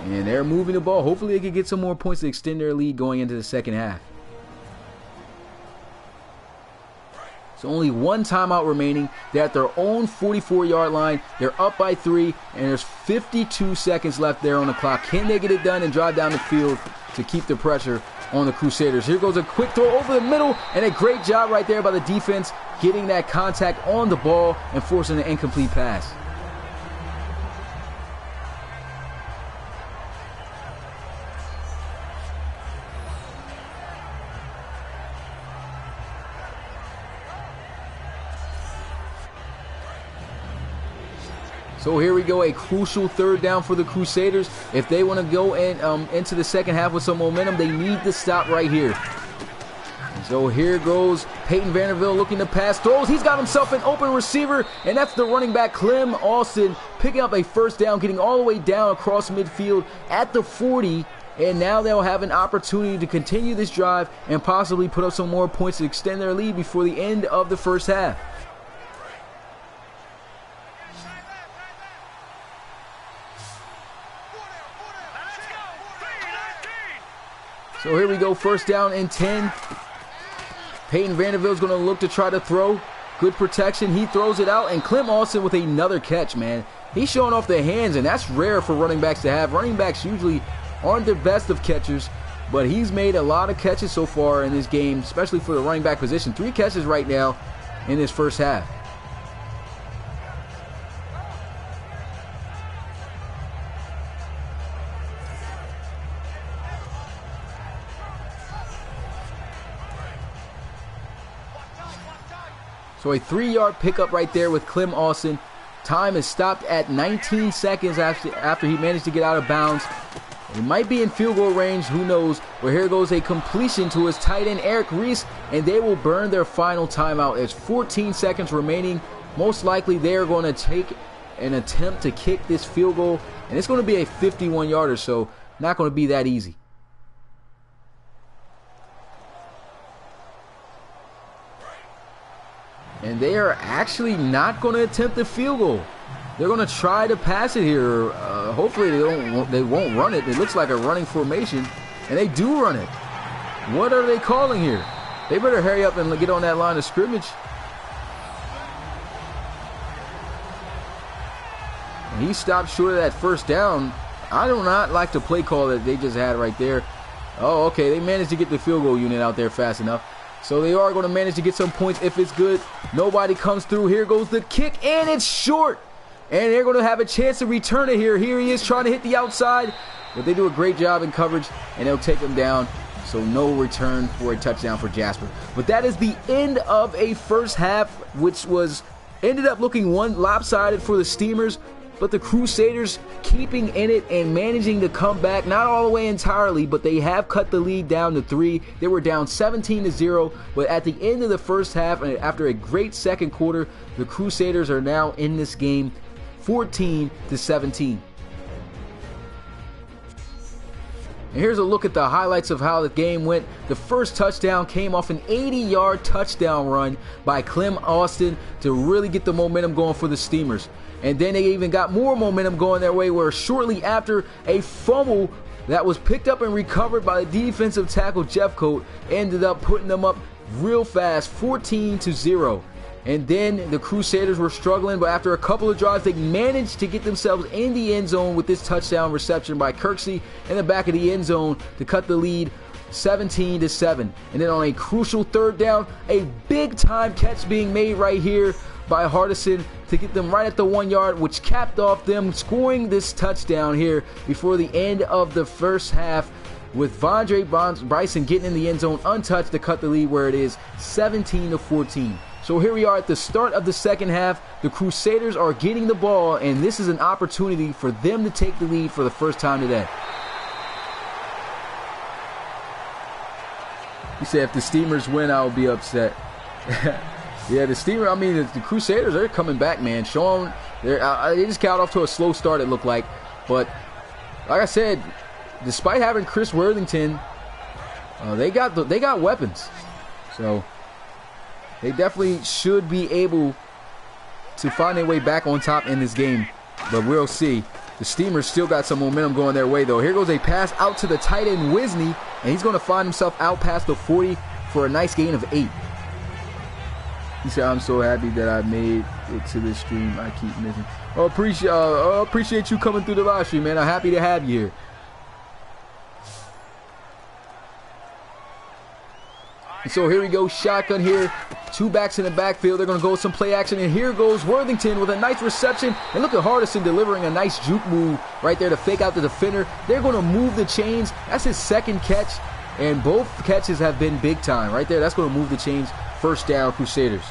And they're moving the ball. Hopefully they can get some more points to extend their lead going into the second half. So only 1 timeout remaining. They're at their own 44-yard line. They're up by 3, and there's 52 seconds left there on the clock. Can they get it done and drive down the field to keep the pressure on the Crusaders? Here goes a quick throw over the middle, and a great job right there by the defense getting that contact on the ball and forcing an incomplete pass. So here we go, a crucial 3rd down for the Crusaders. If they want to go into the second half with some momentum, they need to stop right here. And so here goes Peyton Vanderbilt looking to pass, throws. He's got himself an open receiver, and that's the running back, Clem Austin, picking up a first down, getting all the way down across midfield at the 40. And now they'll have an opportunity to continue this drive and possibly put up some more points to extend their lead before the end of the first half. So here we go, first down and 10. Peyton Vanderbilt's going to look to try to throw. Good protection. He throws it out, and Clem Austin with another catch, man. He's showing off the hands, and that's rare for running backs to have. Running backs usually aren't the best of catchers, but he's made a lot of catches so far in this game, especially for the running back position. 3 catches right now in this first half. So a 3-yard pickup right there with Clem Austin. Time is stopped at 19 seconds after he managed to get out of bounds. He might be in field goal range, who knows. But here goes a completion to his tight end, Eric Reese, and they will burn their final timeout. There's 14 seconds remaining. Most likely they are going to take an attempt to kick this field goal, and it's going to be a 51-yarder, so not going to be that easy. And they are actually not going to attempt the field goal. They're going to try to pass it here. Hopefully they won't run it. It looks like a running formation, and they do run it. What are they calling here? They better hurry up and get on that line of scrimmage. And he stopped short of that first down. I do not like the play call that they just had right there. Oh, okay, they managed to get the field goal unit out there fast enough. So they are going to manage to get some points if it's good. Nobody comes through. Here goes the kick, and it's short. And they're going to have a chance to return it here. Here he is trying to hit the outside. But they do a great job in coverage, and they'll take him down. So no return for a touchdown for Jasper. But that is the end of a first half, which ended up looking lopsided for the Steamers. But the Crusaders keeping in it and managing to come back, not all the way entirely, but they have cut the lead down to 3. They were down 17-0, but at the end of the first half, and after a great second quarter, the Crusaders are now in this game 14-17. And here's a look at the highlights of how the game went. The first touchdown came off an 80-yard touchdown run by Clem Austin to really get the momentum going for the Steamers. And then they even got more momentum going their way, where shortly after, a fumble that was picked up and recovered by the defensive tackle Jeffcoat ended up putting them up real fast, 14-0. And then the Crusaders were struggling, but after a couple of drives, they managed to get themselves in the end zone with this touchdown reception by Kirksey in the back of the end zone to cut the lead 17-7. And then on a crucial third down, a big time catch being made right here by Hardison to get them right at the 1 yard, which capped off them scoring this touchdown here before the end of the first half, with Vondre Bryson getting in the end zone untouched to cut the lead where it is 17-14. So here we are at the start of the second half. The Crusaders are getting the ball, and this is an opportunity for them to take the lead for the first time today. He said if the Steamers win, I'll be upset. Yeah, the Crusaders, they're coming back, man. They just got off to a slow start, it looked like. But like I said, despite having Chris Worthington, they got weapons. So they definitely should be able to find their way back on top in this game. But we'll see. The Steamers still got some momentum going their way, though. Here goes a pass out to the tight end, Wisney, and he's going to find himself out past the 40 for a nice gain of 8. He said, I'm so happy that I made it to this stream. I keep missing. Appreciate you coming through the live stream, man. I'm happy to have you here. And so here we go, shotgun here. 2 backs in the backfield. They're going to go with some play action. And here goes Worthington with a nice reception. And look at Hardison delivering a nice juke move right there to fake out the defender. They're going to move the chains. That's his second catch. And both catches have been big time right there. That's going to move the chains. First down, Crusaders.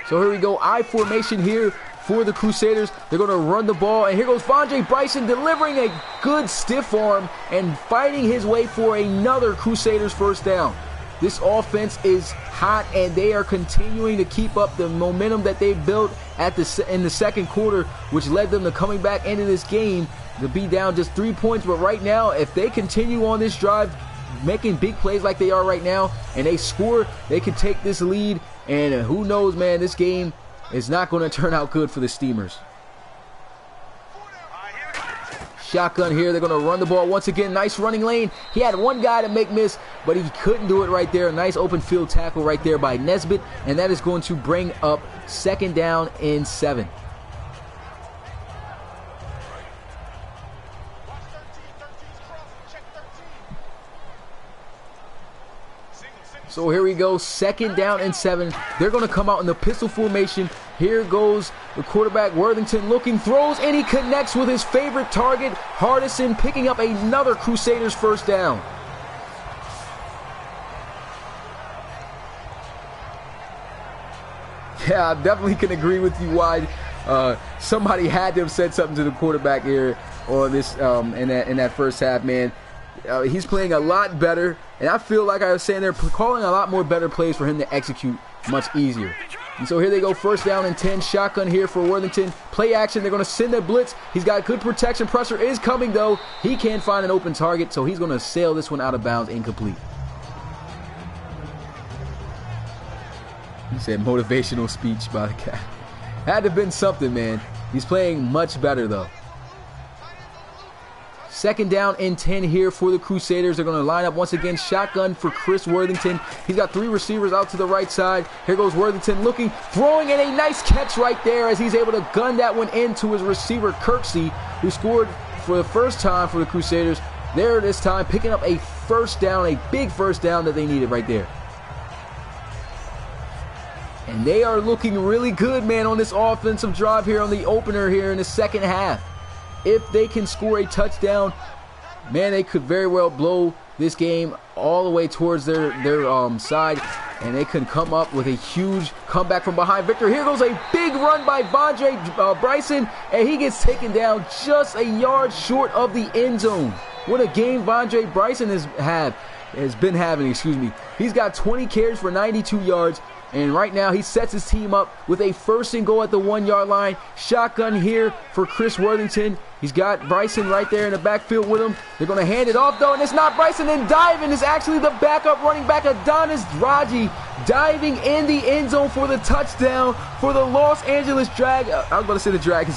So here we go, I formation here for the Crusaders. They're going to run the ball, and here goes Vondre Bryson delivering a good stiff arm and fighting his way for another Crusaders first down. This offense is hot, and they are continuing to keep up the momentum that they built in the second quarter, which led them to coming back into this game to be down just 3 points. But right now, if they continue on this drive, making big plays like they are right now, and they score, they can take this lead. And who knows, man, this game is not going to turn out good for the Steamers. Shotgun here. They're going to run the ball once again. Nice running lane. He had one guy to make miss, but he couldn't do it right there. A nice open field tackle right there by Nesbitt, and that is going to bring up second down and 7. So here we go, second down and 7. They're going to come out in the pistol formation. Here goes the quarterback, Worthington, looking, throws, and he connects with his favorite target, Hardison, picking up another Crusaders first down. Yeah, I definitely can agree with you, Wide. Somebody had to have said something to the quarterback here on this in that first half, man. He's playing a lot better, and I feel like I was saying they're calling a lot more better plays for him to execute much easier. And so here they go, first down and 10, shotgun here for Worthington. Play action, they're going to send the blitz. He's got good protection, pressure is coming though. He can't find an open target, so he's going to sail this one out of bounds, incomplete. He said motivational speech by the cat. Had to have been something, man. He's playing much better though. Second down and 10 here for the Crusaders. They're going to line up once again. Shotgun for Chris Worthington. He's got 3 receivers out to the right side. Here goes Worthington looking, throwing, and a nice catch right there as he's able to gun that one into his receiver, Kirksey, who scored for the first time for the Crusaders. There this time, picking up a first down, a big first down that they needed right there. And they are looking really good, man, on this offensive drive here on the opener here in the second half. If they can score a touchdown, man, they could very well blow this game all the way towards their side, and they can come up with a huge comeback from behind. Victor, here goes a big run by Vondre Bryson, and he gets taken down just a yard short of the end zone. What a game Vondre Bryson has been having, excuse me. He's got 20 carries for 92 yards. And right now he sets his team up with a first and goal at the 1-yard line. Shotgun here for Chris Worthington. He's got Bryson right there in the backfield with him. They're going to hand it off though, and it's not Bryson. And diving is actually the backup running back, Adonis Raji, diving in the end zone for the touchdown for the Los Angeles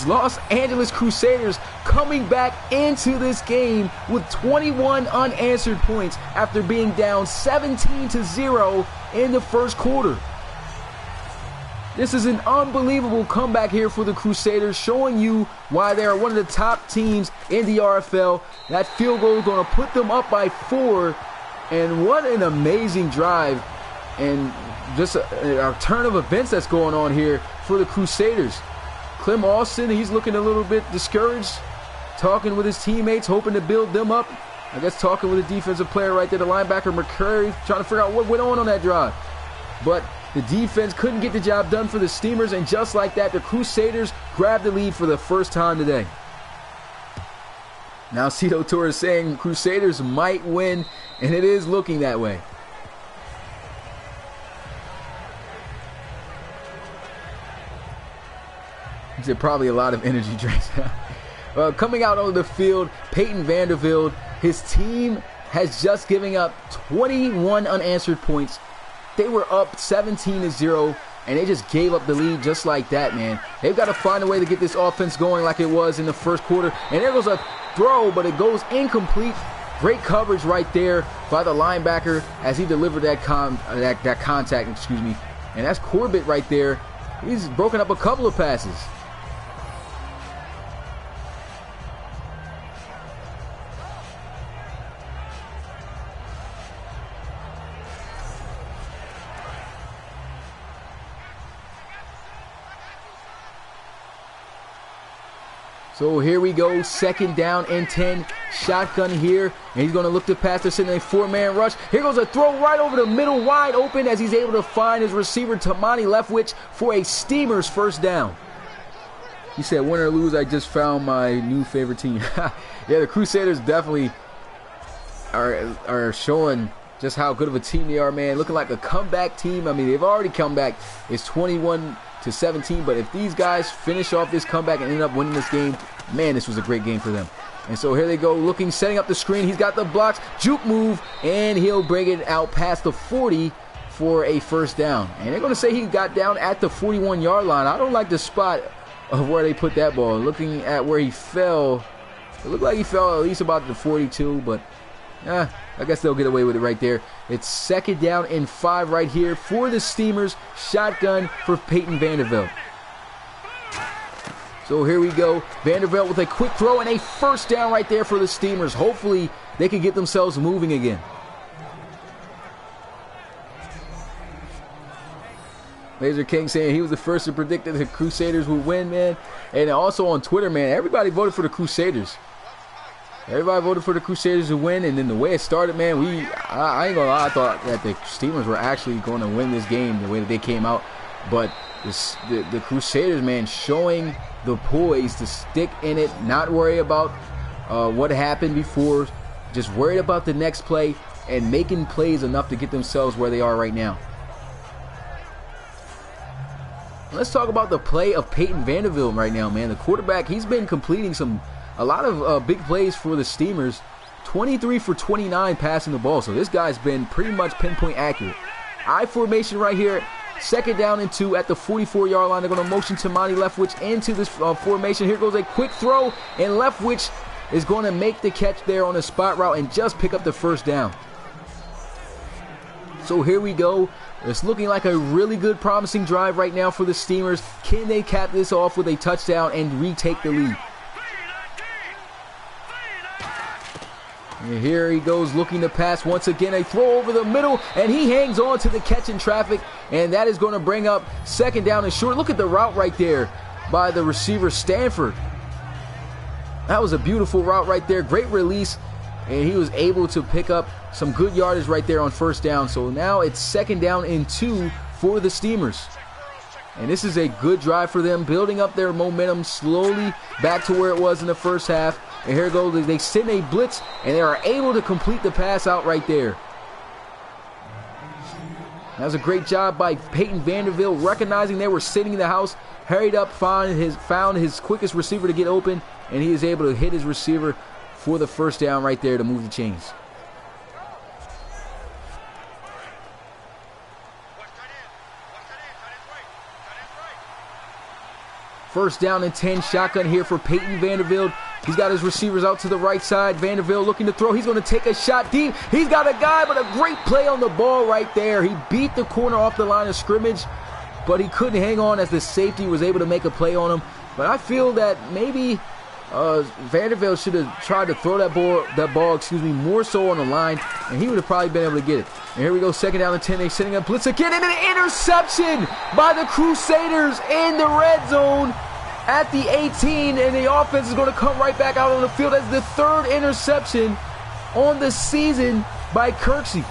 Los Angeles Crusaders, coming back into this game with 21 unanswered points after being down 17-0 in the first quarter. This is an unbelievable comeback here for the Crusaders, showing you why they are one of the top teams in the RFL. That field goal is going to put them up by 4. And what an amazing drive. And just a turn of events that's going on here for the Crusaders. Clem Austin, he's looking a little bit discouraged, talking with his teammates, hoping to build them up. I guess talking with the defensive player right there, the linebacker McCurry, trying to figure out what went on that drive. But the defense couldn't get the job done for the Steamers, and just like that, the Crusaders grabbed the lead for the first time today. Now Cito Torres saying Crusaders might win, and it is looking that way. He said probably a lot of energy drinks. Coming out on the field, Peyton Vandervelde, his team has just given up 21 unanswered points. They were up 17-0, and they just gave up the lead just like that, man. They've got to find a way to get this offense going like it was in the first quarter. And there goes a throw, but it goes incomplete. Great coverage right there by the linebacker as he delivered that contact, excuse me. And that's Corbett right there. He's broken up a couple of passes. So here we go, second down and 10, shotgun here, and he's going to look to pass. They're sitting in a 4-man rush. Here goes a throw right over the middle, wide open as he's able to find his receiver, Tamani Leftwich, for a Steamers first down. He said, win or lose, I just found my new favorite team. Yeah, the Crusaders definitely are showing just how good of a team they are, man. Looking like a comeback team. I mean, they've already come back. It's 21-17, but if these guys finish off this comeback and end up winning this game, man, this was a great game for them. And so here they go, looking, setting up the screen. He's got the blocks, juke move, and he'll bring it out past the 40 for a first down. And they're going to say he got down at the 41-yard line. I don't like the spot of where they put that ball. Looking at where he fell, it looked like he fell at least about the 42, but I guess they'll get away with it right there. It's second down and 5 right here for the Steamers. Shotgun for Peyton Vandervelde. So here we go. Vandervelde with a quick throw and a first down right there for the Steamers. Hopefully they can get themselves moving again. Laser King saying he was the first to predict that the Crusaders would win, man. And also on Twitter, man, everybody voted for the Crusaders. Everybody voted for the Crusaders to win, and then the way it started, man, I ain't gonna lie, I thought that the Steamers were actually going to win this game the way that they came out. But the Crusaders, man, showing the poise to stick in it, not worry about what happened before, just worried about the next play and making plays enough to get themselves where they are right now. Let's talk about the play of Peyton Vanderbilt right now, man. The quarterback, he's been completing a lot of big plays for the Steamers. 23 for 29 passing the ball, so this guy's been pretty much pinpoint accurate. I formation right here, 2nd down and 2 at the 44-yard line. They're going to motion to Monty Leftwich into this formation. Here goes a quick throw, and Leftwich is going to make the catch there on a spot route and just pick up the 1st down. So here we go. It's looking like a really good, promising drive right now for the Steamers. Can they cap this off with a touchdown and retake the lead? And here he goes looking to pass once again. A throw over the middle, and he hangs on to the catch in traffic, and that is going to bring up 2nd down and short. Look at the route right there by the receiver, Stanford. That was a beautiful route right there. Great release, and he was able to pick up some good yardage right there on 1st down. So now it's 2nd down and 2 for the Steamers. And this is a good drive for them, building up their momentum slowly back to where it was in the first half. And here goes, they send a blitz, and they are able to complete the pass out right there. That was a great job by Peyton Vanderbilt, recognizing they were sitting in the house, hurried up, found his quickest receiver to get open, and he is able to hit his receiver for the 1st down right there to move the chains. First down and 10, shotgun here for Peyton Vanderbilt. He's got his receivers out to the right side. Vanderbilt looking to throw. He's going to take a shot deep. He's got a guy, but a great play on the ball right there. He beat the corner off the line of scrimmage, but he couldn't hang on as the safety was able to make a play on him. But I feel that maybe Vanderbilt should have tried to throw that ball, more so on the line, and he would have probably been able to get it. And here we go, 2nd down and 10. They're sending a blitz again, and an interception by the Crusaders in the red zone at the 18, and the offense is going to come right back out on the field as the 3rd interception on the season by Kirksey.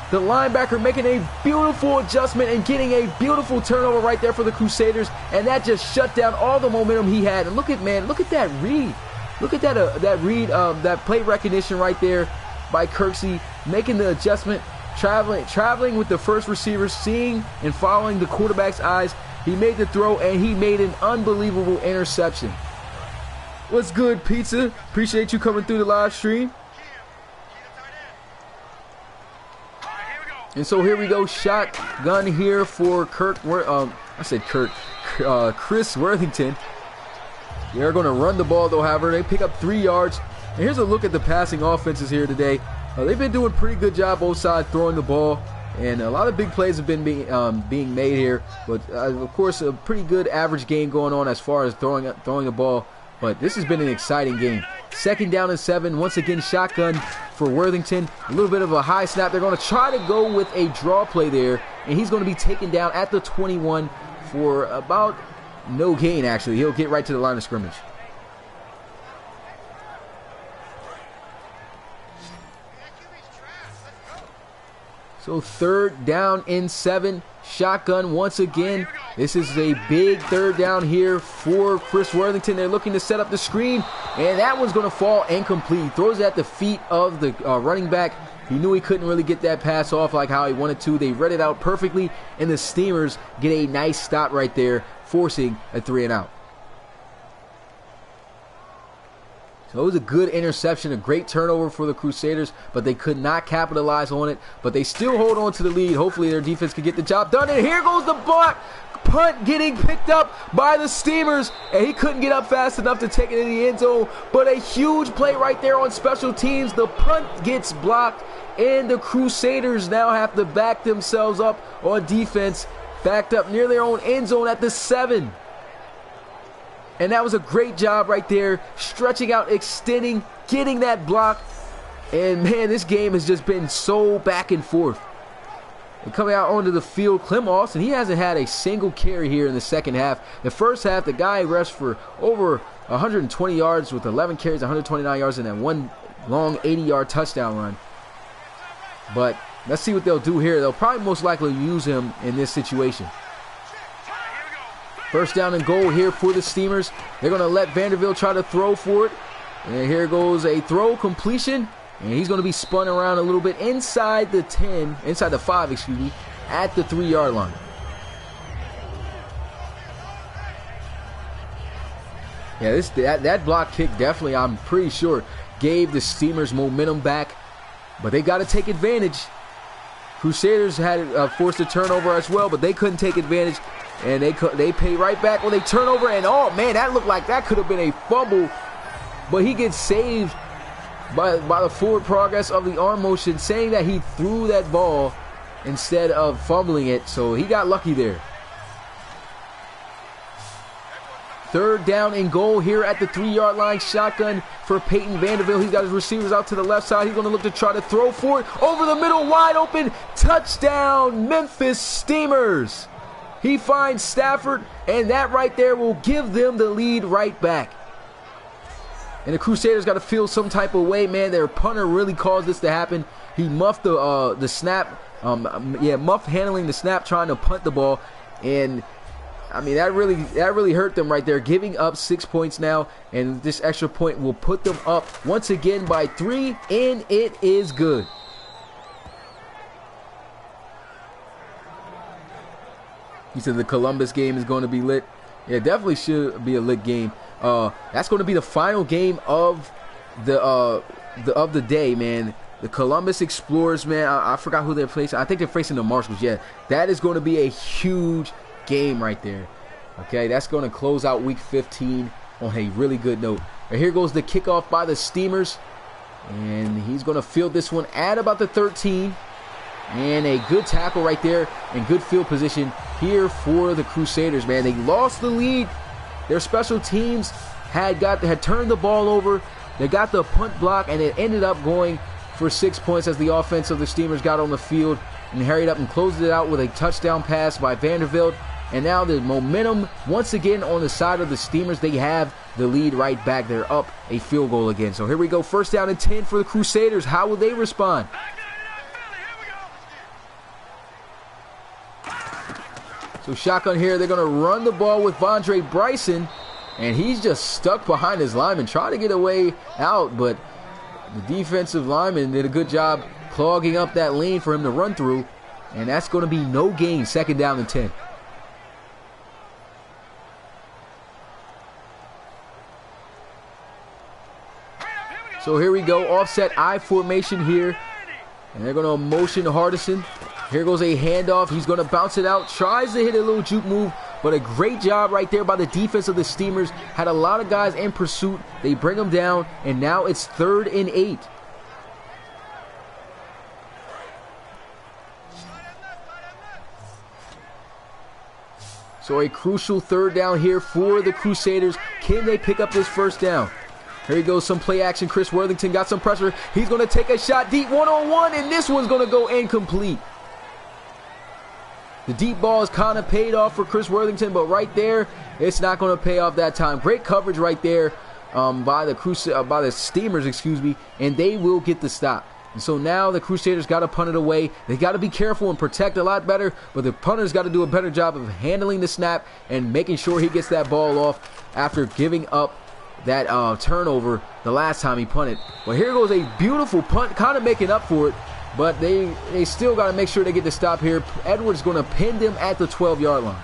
The linebacker making a beautiful adjustment and getting a beautiful turnover right there for the Crusaders, and that just shut down all the momentum he had. And look at that read. Look at that play recognition right there by Kirksey, making the adjustment, traveling with the first receiver, seeing and following the quarterback's eyes. He made the throw, and he made an unbelievable interception. What's good, Pizza? Appreciate you coming through the live stream. And so here we go, shotgun here for Chris Worthington. They're going to run the ball, though, however. They pick up 3 yards. And here's a look at the passing offenses here today. They've been doing a pretty good job both sides throwing the ball. And a lot of big plays have been being made here. But, of course, a pretty good average game going on as far as throwing the ball. But this has been an exciting game. 2nd down and 7. Once again, shotgun for Worthington. A little bit of a high snap. They're going to try to go with a draw play there. And he's going to be taken down at the 21 for about no gain, actually. He'll get right to the line of scrimmage. So 3rd down and 7. Shotgun once again. This is a big 3rd down here for Chris Worthington. They're looking to set up the screen, and that one's going to fall incomplete. He throws it at the feet of the running back. He knew he couldn't really get that pass off like how he wanted to. They read it out perfectly, and the Steamers get a nice stop right there, forcing a 3-and-out. So it was a good interception, a great turnover for the Crusaders, but they could not capitalize on it. But they still hold on to the lead. Hopefully their defense can get the job done. And here goes the punt getting picked up by the Steamers, and he couldn't get up fast enough to take it in the end zone. But a huge play right there on special teams. The punt gets blocked, and the Crusaders now have to back themselves up on defense, backed up near their own end zone at the 7. And that was a great job right there, stretching out, extending, getting that block. And, man, this game has just been so back and forth. And coming out onto the field, Clem Austin, he hasn't had a single carry here in the second half. The first half, the guy rushed for over 120 yards with 11 carries, 129 yards, and then one long 80-yard touchdown run. But let's see what they'll do here. They'll probably most likely use him in this situation. First down and goal here for the Steamers. They're going to let Vanderbilt try to throw for it. And here goes a throw completion. And he's going to be spun around a little bit inside the 5, excuse me, at the 3-yard line. Yeah, that block kick definitely, I'm pretty sure, gave the Steamers momentum back. But they got to take advantage. Crusaders had forced a turnover as well, but they couldn't take advantage. And they pay right back when they turn over. And, oh, man, that looked like that could have been a fumble. But he gets saved by the forward progress of the arm motion, saying that he threw that ball instead of fumbling it. So he got lucky there. Third down and goal here at the 3-yard line. Shotgun for Peyton Vanderbilt. He's got his receivers out to the left side. He's going to look to try to throw for it. Over the middle, wide open. Touchdown, Memphis Steamers. He finds Stafford, and that right there will give them the lead right back. And the Crusaders got to feel some type of way, man. Their punter really caused this to happen. He muffed the snap. Muffed handling the snap, trying to punt the ball. And, I mean, that really hurt them right there, giving up 6 points now. And this extra point will put them up once again by 3, and it is good. He said the Columbus game is going to be lit. Yeah, definitely should be a lit game. That's going to be the final game of the day, man. The Columbus Explorers, man. I forgot who they're facing. I think they're facing the Marshalls. Yeah, that is going to be a huge game right there. Okay, that's going to close out Week 15 on a really good note. And here goes the kickoff by the Steamers, and he's going to field this one at about the 13. And a good tackle right there and good field position here for the Crusaders, man. They lost the lead. Their special teams had turned the ball over. They got the punt block, and it ended up going for 6 points as the offense of the Steamers got on the field and hurried up and closed it out with a touchdown pass by Vanderbilt. And now the momentum once again on the side of the Steamers. They have the lead right back. They're up a field goal again. So here we go. First down and 10 for the Crusaders. How will they respond? So shotgun here, they're going to run the ball with Vondre Bryson, and he's just stuck behind his lineman, trying to get away out, but the defensive lineman did a good job clogging up that lane for him to run through, and that's going to be no gain, second down and 10. So here we go, offset I formation here, and they're going to motion Hardison. Here goes a handoff. He's going to bounce it out. Tries to hit a little juke move, but a great job right there by the defense of the Steamers. Had a lot of guys in pursuit. They bring him down, and now it's 3rd and 8. So a crucial third down here for the Crusaders. Can they pick up this first down? Here he goes, some play action. Chris Worthington got some pressure. He's going to take a shot deep, one-on-one, and this one's going to go incomplete. The deep ball is kind of paid off for Chris Worthington, but right there, it's not going to pay off that time. Great coverage right there by the Steamers, excuse me, and they will get the stop. And so now the Crusaders got to punt it away. They got to be careful and protect a lot better, but the punter's got to do a better job of handling the snap and making sure he gets that ball off after giving up that turnover the last time he punted. Well, here goes a beautiful punt, kind of making up for it. But they still got to make sure they get the stop here. Edwards going to pin them at the 12-yard line.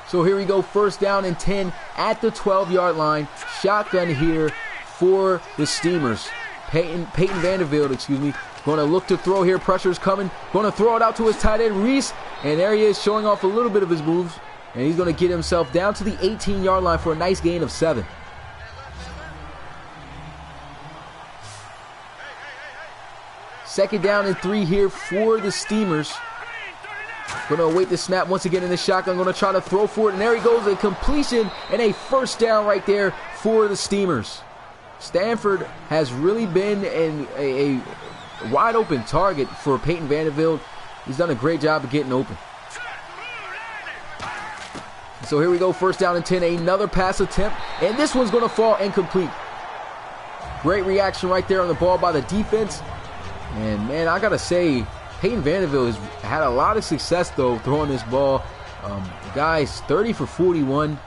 So here we go, first down and 10 at the 12-yard line. Shotgun here for the Steamers. Peyton Vanderbilt, excuse me, going to look to throw here. Pressure's coming. Going to throw it out to his tight end, Reese. And there he is, showing off a little bit of his moves. And he's going to get himself down to the 18-yard line for a nice gain of 7. Second down and 3 here for the Steamers. Going to await the snap once again in the shotgun. Going to try to throw for it. And there he goes, a completion and a first down right there for the Steamers. Stanford has really been a wide open target for Peyton Vanderbilt. He's done a great job of getting open. So here we go, first down and 10, another pass attempt, and this one's going to fall incomplete. Great reaction right there on the ball by the defense. And, man, I got to say, Peyton Vanderbilt has had a lot of success, though, throwing this ball. The guy's 30 for 41,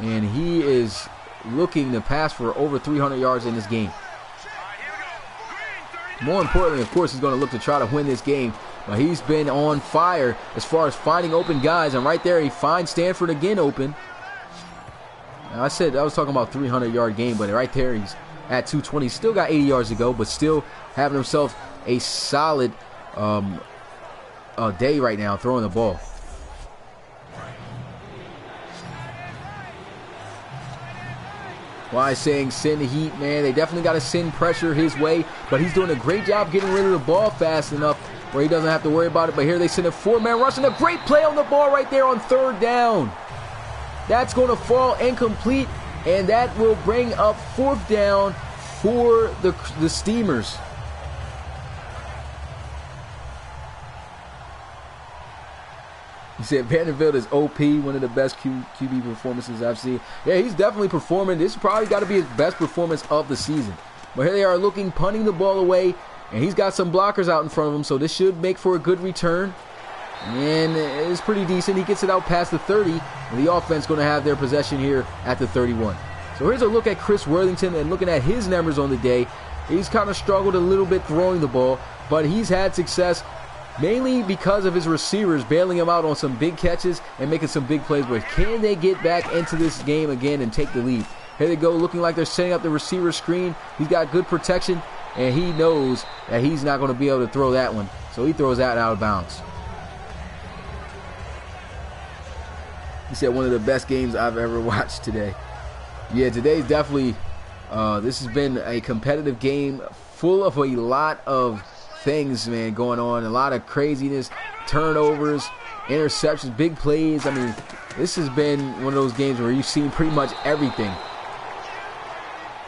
and he is looking to pass for over 300 yards in this game. More importantly, of course, he's going to look to try to win this game. But he's been on fire as far as finding open guys. And right there, he finds Stanford again open. Now, I was talking about 300-yard game, but right there, he's at 220. Still got 80 yards to go, but still having himself a solid day right now throwing the ball. Why saying send the heat, man? They definitely got to send pressure his way, but he's doing a great job getting rid of the ball fast enough where he doesn't have to worry about it. But here they send a 4-man rush, and a great play on the ball right there on 3rd down. That's going to fall incomplete, and that will bring up 4th down for the Steamers. He said Vanderbilt is OP, one of the best QB performances I've seen. Yeah, he's definitely performing. This probably got to be his best performance of the season. But here they are punting the ball away, and he's got some blockers out in front of him, so this should make for a good return. And it's pretty decent. He gets it out past the 30, and the offense going to have their possession here at the 31. So here's a look at Chris Worthington, and looking at his numbers on the day. He's kind of struggled a little bit throwing the ball, but he's had success mainly because of his receivers bailing him out on some big catches and making some big plays. But can they get back into this game again and take the lead? Here they go, looking like they're setting up the receiver screen. He's got good protection, and he knows that he's not going to be able to throw that one. So he throws that out of bounds. He said one of the best games I've ever watched today. Yeah, today's definitely, this has been a competitive game full of a lot of things, man, going on. A lot of craziness, turnovers, interceptions, big plays. I mean, this has been one of those games where you've seen pretty much everything.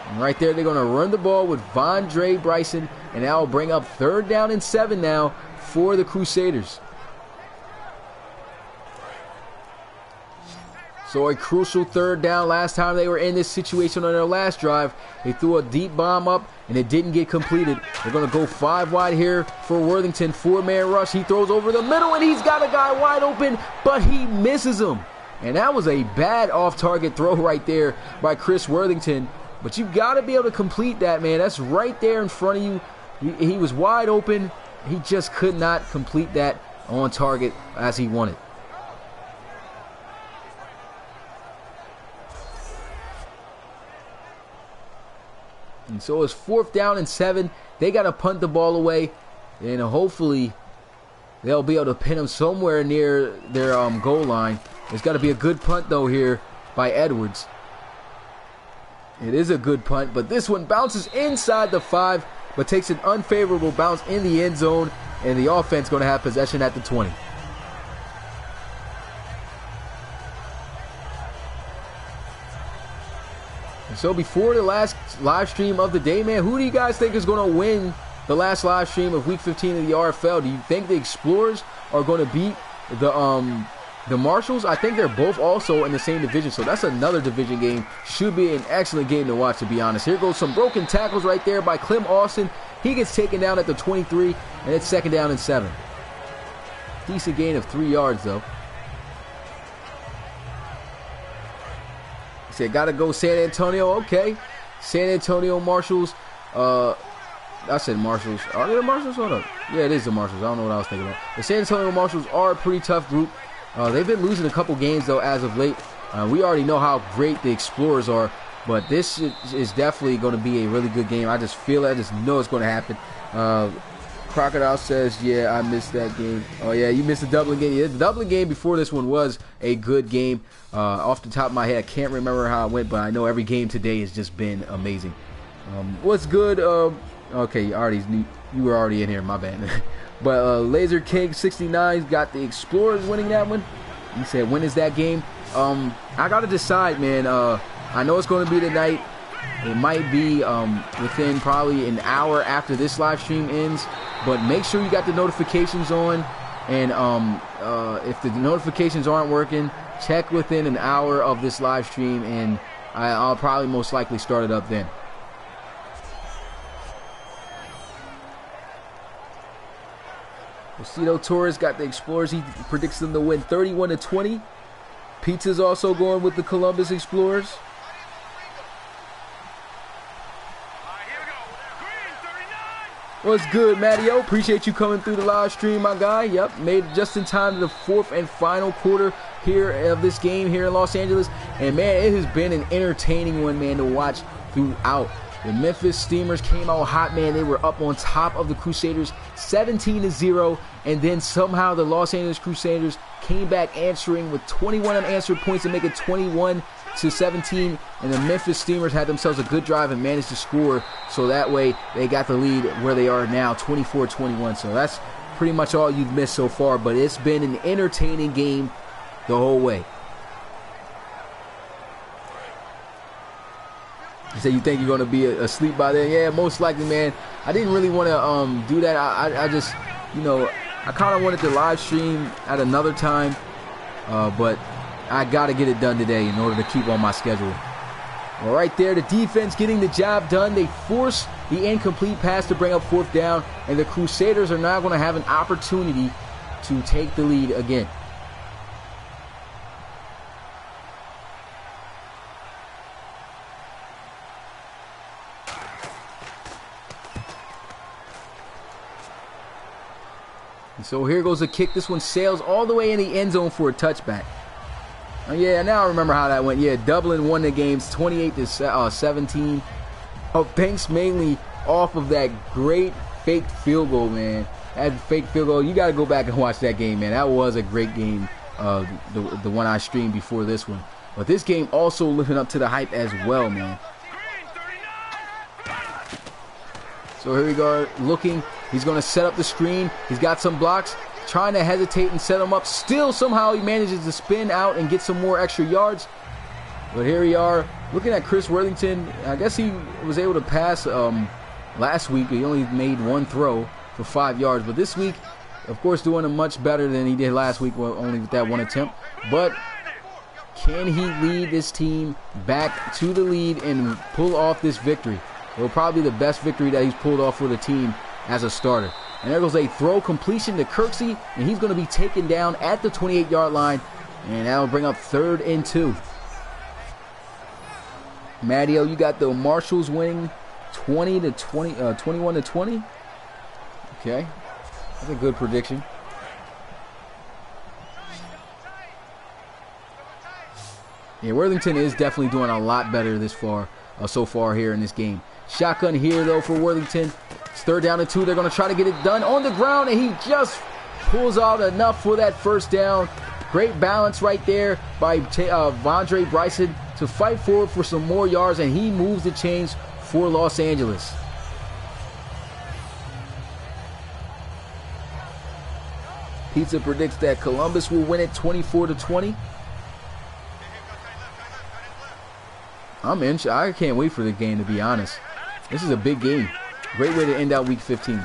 And right there, they're going to run the ball with Vondre Bryson, and that will bring up 3rd down and 7 now for the Crusaders. So a crucial 3rd down. Last time they were in this situation on their last drive, they threw a deep bomb up and it didn't get completed. They're going to go 5 wide here for Worthington. 4-man rush. He throws over the middle and he's got a guy wide open, but he misses him. And that was a bad off-target throw right there by Chris Worthington. But you've got to be able to complete that, man. That's right there in front of you. He was wide open. He just could not complete that on target as he wanted. And so it's 4th down and 7. They got to punt the ball away, and hopefully they'll be able to pin him somewhere near their goal line. It's got to be a good punt, though, here by Edwards. It is a good punt, but this one bounces inside the 5, but takes an unfavorable bounce in the end zone, and the offense going to have possession at the 20. So before the last live stream of the day, man, who do you guys think is going to win the last live stream of Week 15 of the RFL? Do you think the Explorers are going to beat the Marshals? I think they're both also in the same division, so that's another division game. Should be an excellent game to watch, to be honest. Here goes some broken tackles right there by Clem Austin. He gets taken down at the 23, and it's 2nd down and 7. Decent gain of 3 yards, though. Said, gotta go San Antonio. Okay. San Antonio Marshals. I said Marshals. Are they the Marshals? Hold up. Yeah, it is the Marshals. I don't know what I was thinking about. The San Antonio Marshals are a pretty tough group. They've been losing a couple games, though, as of late. We already know how great the Explorers are, but this is definitely going to be a really good game. I just feel it. I just know it's going to happen. Crocodile says, yeah, I missed that game. Oh, yeah, you missed the Dublin game. Yeah, the Dublin game before this one was a good game. Off the top of my head, I can't remember how it went, but I know every game today has just been amazing. What's good? Okay, you were already in here, my bad. But Laser King 69's got the Explorers winning that one. He said, when is that game? I got to decide, man. I know it's going to be tonight. It might be within probably an hour after this live stream ends. But make sure you got the notifications on. And if the notifications aren't working, check within an hour of this live stream. And I'll probably most likely start it up then. Lucido Torres got the Explorers. He predicts them to win 31-20. Pizza's also going with the Columbus Explorers. What's good, Matteo? Appreciate you coming through the live stream, my guy. Yep, made it just in time to the fourth and final quarter here of this game here in Los Angeles. And, man, it has been an entertaining one, man, to watch throughout. The Memphis Steamers came out hot, man. They were up on top of the Crusaders 17-0. And then somehow the Los Angeles Crusaders came back answering with 21 unanswered points to make it 21-17. And the Memphis Steamers had themselves a good drive and managed to score. So that way they got the lead where they are now, 24-21. So that's pretty much all you've missed so far. But it's been an entertaining game the whole way. You say you think you're going to be asleep by then? Yeah, most likely, man. I didn't really want to do that. I just, you know, I kind of wanted to live stream at another time. But I got to get it done today in order to keep on my schedule. Well, right there, the defense getting the job done. They force the incomplete pass to bring up fourth down. And the Crusaders are now going to have an opportunity to take the lead again. And so here goes a kick. This one sails all the way in the end zone for a touchback. Oh, yeah, now I remember how that went. Yeah, Dublin won the games 28-17. Oh, thanks mainly off of that great fake field goal, man. That fake field goal, you got to go back and watch that game, man. That was a great game, the one I streamed before this one. But this game also living up to the hype as well, man. So here we go, looking. He's going to set up the screen. He's got some blocks, trying to hesitate and set him up. Still, somehow, he manages to spin out and get some more extra yards. But here we are, looking at Chris Worthington. I guess he was able to pass last week. He only made one throw for 5 yards. But this week, of course, doing it much better than he did last week, only with that one attempt. But can he lead this team back to the lead and pull off this victory? It will probably be the best victory that he's pulled off for the team as a starter. And there goes a throw completion to Kirksey, and he's going to be taken down at the 28-yard line, and that'll bring up 3rd and 2. Matteo, you got the Marshals winning 21-20. Okay, that's a good prediction. Yeah, Worthington is definitely doing a lot better so far here in this game. Shotgun here, though, for Worthington. It's 3rd down and 2. They're going to try to get it done on the ground, and he just pulls out enough for that 1st down. Great balance right there by Vondre Bryson to fight forward for some more yards, and he moves the chains for Los Angeles. Pizza predicts that Columbus will win it 24-20. I can't wait for the game, to be honest. This is a big game. Great way to end out week 15.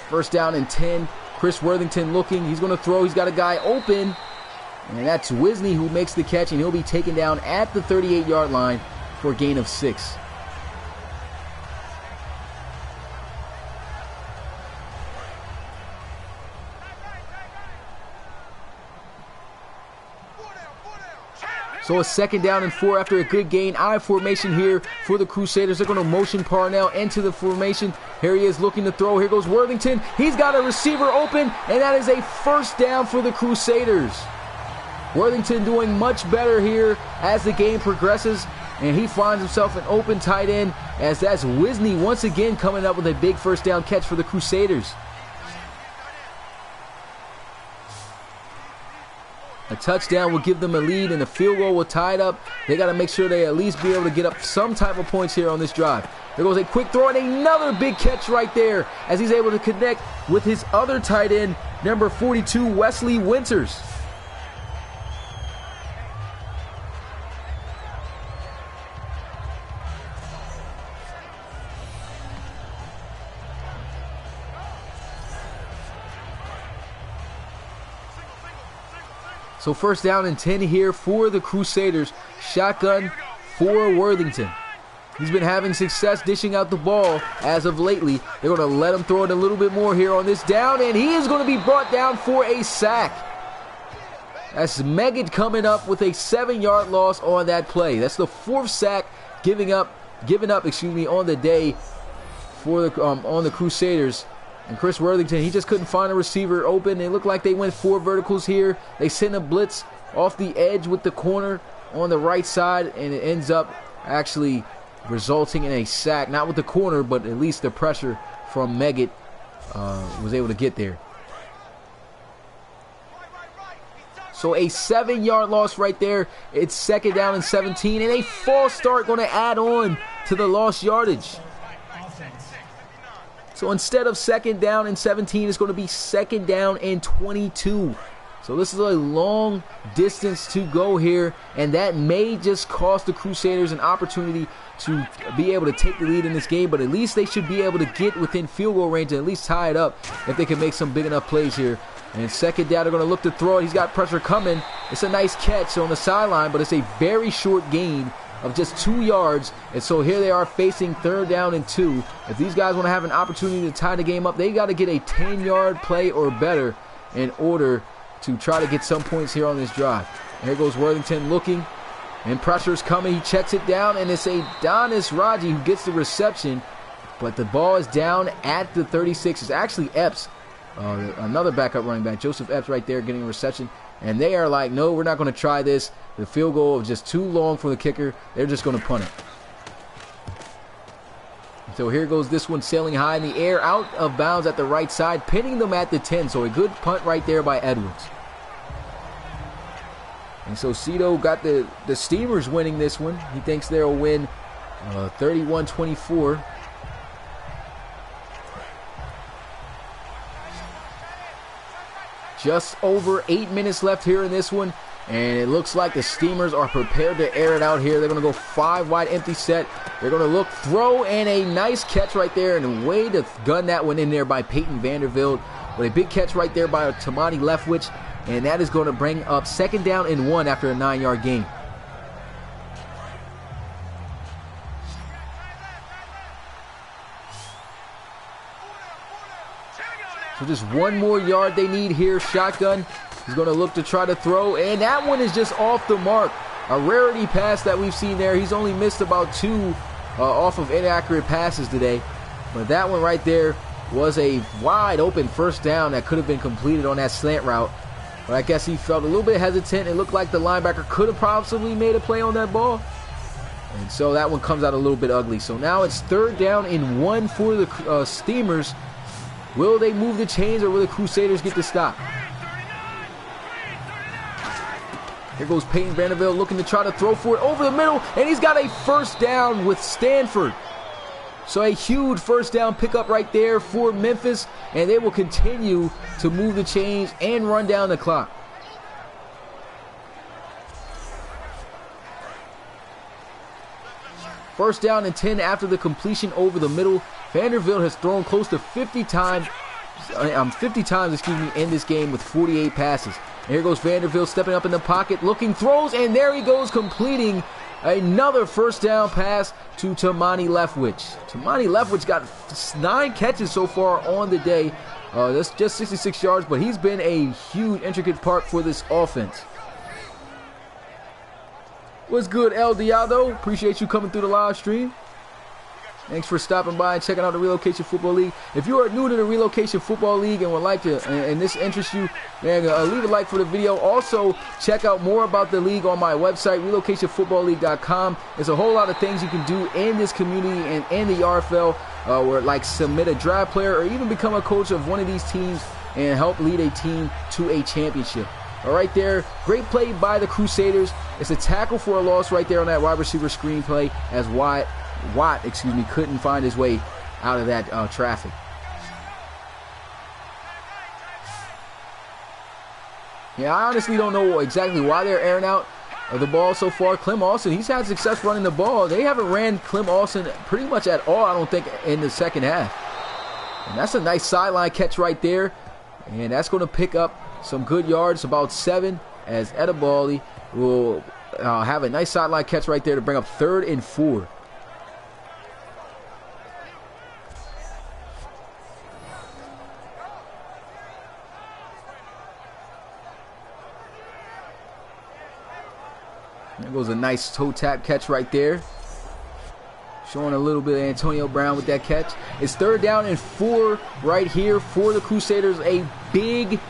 1st down and 10. Chris Worthington looking. He's going to throw. He's got a guy open. And that's Wisney who makes the catch, and he'll be taken down at the 38-yard line for a gain of 6. So a 2nd down and 4 after a good gain. I formation here for the Crusaders. They're going to motion Parnell into the formation. Here he is looking to throw. Here goes Worthington. He's got a receiver open, and that is a 1st down for the Crusaders. Worthington doing much better here as the game progresses, and he finds himself an open tight end, as that's Wisney once again coming up with a big 1st down catch for the Crusaders. A touchdown will give them a lead, and a field goal will tie it up. They got to make sure they at least be able to get up some type of points here on this drive. There goes a quick throw and another big catch right there as he's able to connect with his other tight end, number 42, Wesley Winters. So 1st down and 10 here for the Crusaders. Shotgun for Worthington. He's been having success dishing out the ball as of lately. They're going to let him throw it a little bit more here on this down, and he is going to be brought down for a sack. That's Meggett coming up with a 7-yard loss on that play. That's the 4th sack given up, on the day for the on the Crusaders. And Chris Worthington, he just couldn't find a receiver open. It looked like they went 4 verticals here. They sent a blitz off the edge with the corner on the right side, and it ends up actually resulting in a sack. Not with the corner, but at least the pressure from Meggett was able to get there. So a 7-yard loss right there. It's 2nd down and 17, and a false start going to add on to the lost yardage. So instead of 2nd down and 17, it's going to be 2nd down and 22. So this is a long distance to go here, and that may just cost the Crusaders an opportunity to be able to take the lead in this game, but at least they should be able to get within field goal range and at least tie it up if they can make some big enough plays here. And 2nd down, they're going to look to throw it. He's got pressure coming. It's a nice catch on the sideline, but it's a very short gain of just 2 yards. And so here they are facing 3rd down and 2. If these guys want to have an opportunity to tie the game up, they got to get a 10-yard play or better in order to try to get some points here on this drive. And here goes Worthington looking, and pressure's coming. He checks it down, and it's a Donis Raji who gets the reception, but the ball is down at the 36. It's actually Epps, another backup running back, Joseph Epps right there getting a reception. And they are like, no, we're not going to try this. The field goal is just too long for the kicker. They're just going to punt it. So here goes this one sailing high in the air, out of bounds at the right side, pinning them at the 10. So a good punt right there by Edwards. And so Cito got the Steamers winning this one. He thinks they'll win 31-24. Just over 8 minutes left here in this one. And it looks like the Steamers are prepared to air it out here. They're going to go 5 wide empty set. They're going to look, throw, and a nice catch right there. And a way to gun that one in there by Peyton Vanderbilt. But a big catch right there by Tamani Leftwich. And that is going to bring up 2nd down and 1 after a 9-yard gain. So just 1 more yard they need here. Shotgun. He's going to look to try to throw, and that one is just off the mark. A rarity pass that we've seen there. He's only missed about 2 off of inaccurate passes today. But that one right there was a wide open 1st down that could have been completed on that slant route. But I guess he felt a little bit hesitant. It looked like the linebacker could have possibly made a play on that ball. And so that one comes out a little bit ugly. So now it's 3rd down and 1 for the Steamers. Will they move the chains, or will the Crusaders get the stop? Here goes Peyton Vanderbilt looking to try to throw for it over the middle, and he's got a 1st down with Stanford. So a huge 1st down pickup right there for Memphis, and they will continue to move the chains and run down the clock. First down and 10 after the completion over the middle. Vanderbilt has thrown close to 50 times in this game with 48 passes. And here goes Vanderbilt stepping up in the pocket, looking, throws, and there he goes, completing another 1st down pass to Tamani Leftwich. Tamani Leftwich got 9 catches so far on the day. That's just 66 yards, but he's been a huge, intricate part for this offense. What's good, El Diado? Appreciate you coming through the live stream. Thanks for stopping by and checking out the Relocation Football League. If you are new to the Relocation Football League and would like to, and this interests you, man, leave a like for the video. Also, check out more about the league on my website, relocationfootballleague.com. There's a whole lot of things you can do in this community and in the RFL, where like submit a draft player or even become a coach of one of these teams and help lead a team to a championship. All right there, great play by the Crusaders. It's a tackle for a loss right there on that wide receiver screen play as Watt, couldn't find his way out of that traffic. Yeah, I honestly don't know exactly why they're airing out the ball so far. Clem Austin, he's had success running the ball. They haven't ran Clem Austin pretty much at all, I don't think, in the 2nd half. And that's a nice sideline catch right there. And that's going to pick up some good yards, about 7, as Edibali will have a nice sideline catch right there to bring up 3rd and 4. nice toe tap catch right there. Showing a little bit of Antonio Brown with that catch. It's 3rd down and 4 right here for the Crusaders. A big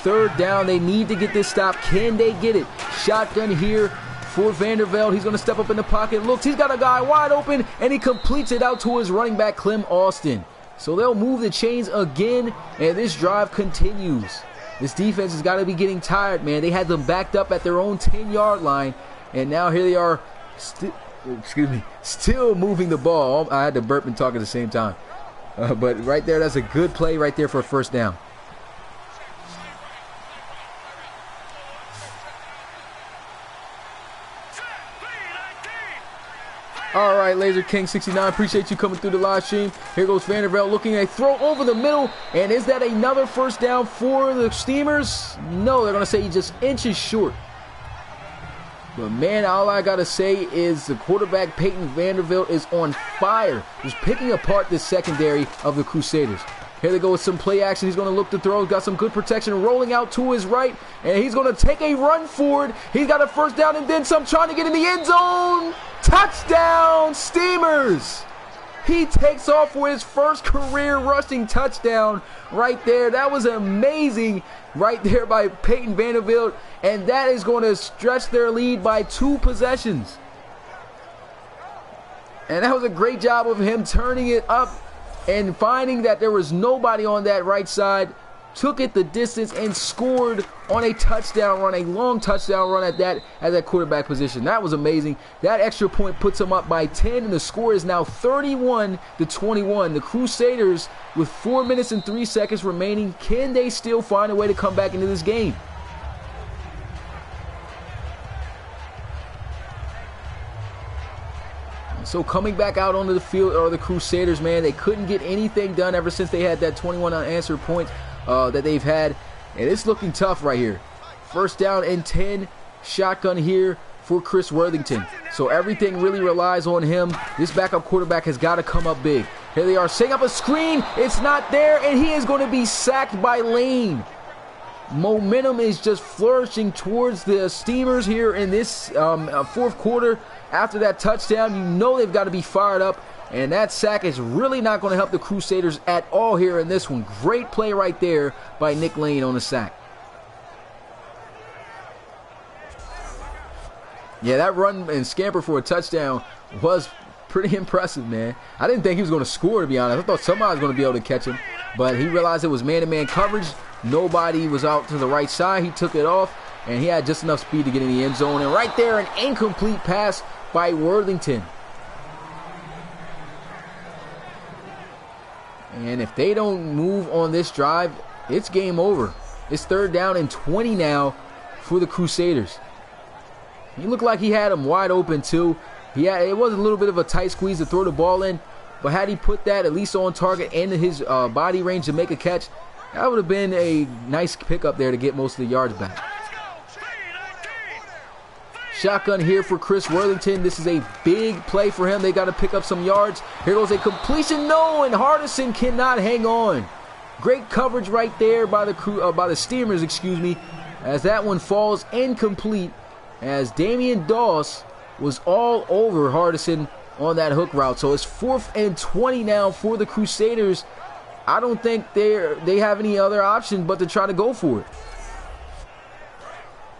3rd down. They need to get this stop. Can they get it? Shotgun here for Vanderveld. He's going to step up in the pocket. Looks, he's got a guy wide open, and he completes it out to his running back, Clem Austin. So they'll move the chains again, and this drive continues. This defense has got to be getting tired, man. They had them backed up at their own 10-yard line, and now here they are still moving the ball. I had to burp and talk at the same time. But right there, that's a good play right there for a 1st down. All right, Laser King 69, appreciate you coming through the live stream. Here goes Vanderveld looking at a throw over the middle. And is that another 1st down for the Steamers? No, they're going to say he's just inches short. But, man, all I got to say is the quarterback, Peyton Vanderveld, is on fire. He's picking apart this secondary of the Crusaders. Here they go with some play action. He's going to look to throw. He's got some good protection rolling out to his right. And he's going to take a run forward. He's got a 1st down and then some, trying to get in the end zone. Touchdown, Steamers! He takes off for his 1st career rushing touchdown right there. That was amazing right there by Peyton Vanderveld. And that is going to stretch their lead by 2 possessions. And that was a great job of him turning it up and finding that there was nobody on that right side. Took it the distance and scored on a touchdown run, a long touchdown run at that quarterback position. That was amazing. That extra point puts them up by 10, and the score is now 31-21. The Crusaders, with 4 minutes and 3 seconds remaining, can they still find a way to come back into this game? So coming back out onto the field are the Crusaders, man. They couldn't get anything done ever since they had that 21 unanswered points that they've had, and it's looking tough right here. 1st down and 10, shotgun here for Chris Worthington. So everything really relies on him. This backup quarterback has got to come up big. Here they are, setting up a screen. It's not there, and he is going to be sacked by Lane. Momentum is just flourishing towards the Steamers here in this 4th quarter. After that touchdown, you know they've got to be fired up. And that sack is really not going to help the Crusaders at all here in this one. Great play right there by Nick Lane on the sack. Yeah, that run and scamper for a touchdown was pretty impressive, man. I didn't think he was going to score, to be honest. I thought somebody was going to be able to catch him. But he realized it was man-to-man coverage. Nobody was out to the right side. He took it off, and he had just enough speed to get in the end zone. And right there, an incomplete pass by Worthington. And if they don't move on this drive, it's game over. It's 3rd down and 20 now for the Crusaders. He looked like he had him wide open too. It was a little bit of a tight squeeze to throw the ball in, but had he put that at least on target and in his body range to make a catch, that would have been a nice pickup there to get most of the yards back. Shotgun here for Chris Worthington. This is a big play for him. They got to pick up some yards. Here goes a completion. No, and Hardison cannot hang on. Great coverage right there by the Steamers, as that one falls incomplete, as Damian Doss was all over Hardison on that hook route. So it's 4th and 20 now for the Crusaders. I don't think they have any other option but to try to go for it.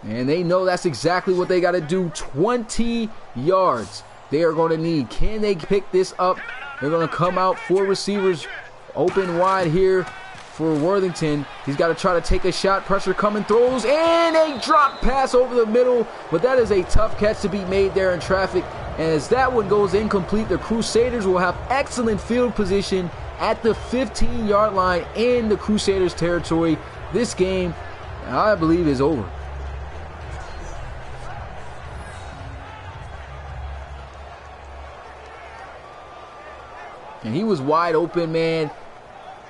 And they know that's exactly what they got to do. 20 yards they are going to need. Can they pick this up? They're going to come out 4 receivers open wide here for Worthington. He's got to try to take a shot. Pressure coming, throws, and a drop pass over the middle. But that is a tough catch to be made there in traffic. And as that one goes incomplete, the Crusaders will have excellent field position at the 15-yard line in the Crusaders territory. This game, I believe, is over. And he was wide open, man.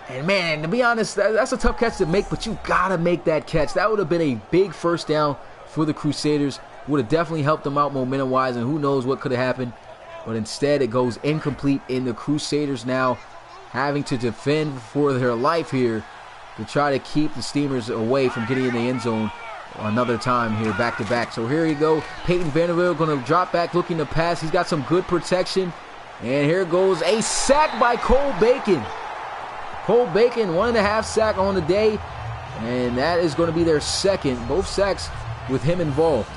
And, man, to be honest, that's a tough catch to make, but you got to make that catch. That would have been a big 1st down for the Crusaders. Would have definitely helped them out momentum-wise, and who knows what could have happened. But instead, it goes incomplete, and the Crusaders now having to defend for their life here to try to keep the Steamers away from getting in the end zone. another time here, back to back. So here you go. Peyton Vanderbilt going to drop back, looking to pass. He's got some good protection. And here goes a sack by Cole Bacon. Cole Bacon, 1.5 sack on the day. And that is going to be their second. Both sacks with him involved.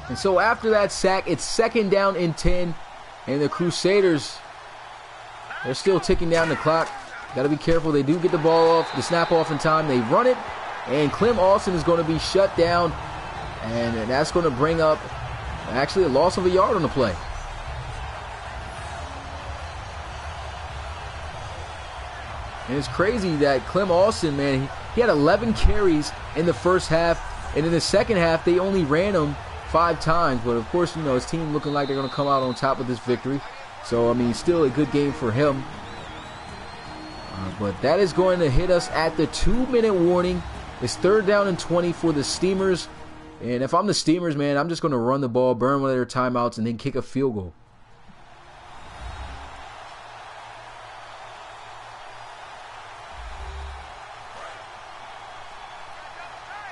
And so after that sack, it's 2nd down and 10. And the Crusaders, they're still ticking down the clock. Got to be careful. They do get the ball off, the snap off in time. They run it. And Clem Austin is going to be shut down. And that's going to bring up actually a loss of a yard on the play. And it's crazy that Clem Austin, man, he had 11 carries in the first half. And in the second half, they only ran him 5 times, but of course, you know, his team looking like they're going to come out on top of this victory. So, I mean, still a good game for him. But that is going to hit us at the 2-minute warning. It's 3rd down and 20 for the Steamers. And if I'm the Steamers, man, I'm just going to run the ball, burn one of their timeouts, and then kick a field goal.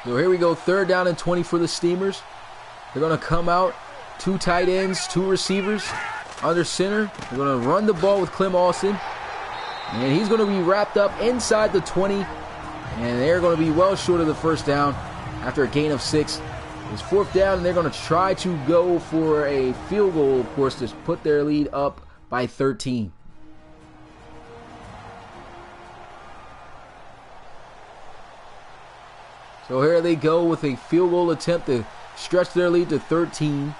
So here we go, 3rd down and 20 for the Steamers. They're going to come out, 2 tight ends, 2 receivers under center. They're going to run the ball with Clem Austin. And he's going to be wrapped up inside the 20. And they're going to be well short of the 1st down after a gain of 6. It's 4th down, and they're going to try to go for a field goal, of course, to put their lead up by 13. So here they go with a field goal attempt to stretch their lead to 13,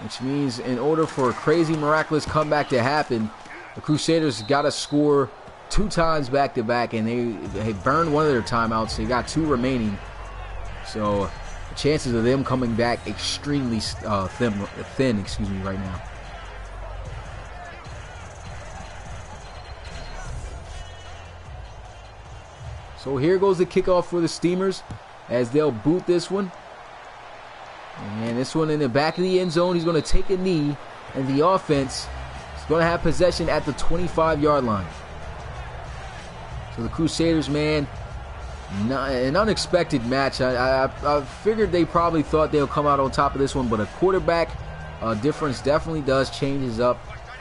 which means in order for a crazy, miraculous comeback to happen, the Crusaders got to score 2 times back-to-back, and they burned one of their timeouts. They got 2 remaining. So the chances of them coming back extremely thin, right now. So here goes the kickoff for the Steamers as they'll boot this one. And this one in the back of the end zone. He's going to take a knee, and the offense is going to have possession at the 25-yard line. So the Crusaders, man, an unexpected match. I figured they probably thought they'll come out on top of this one, but a quarterback difference definitely does changes up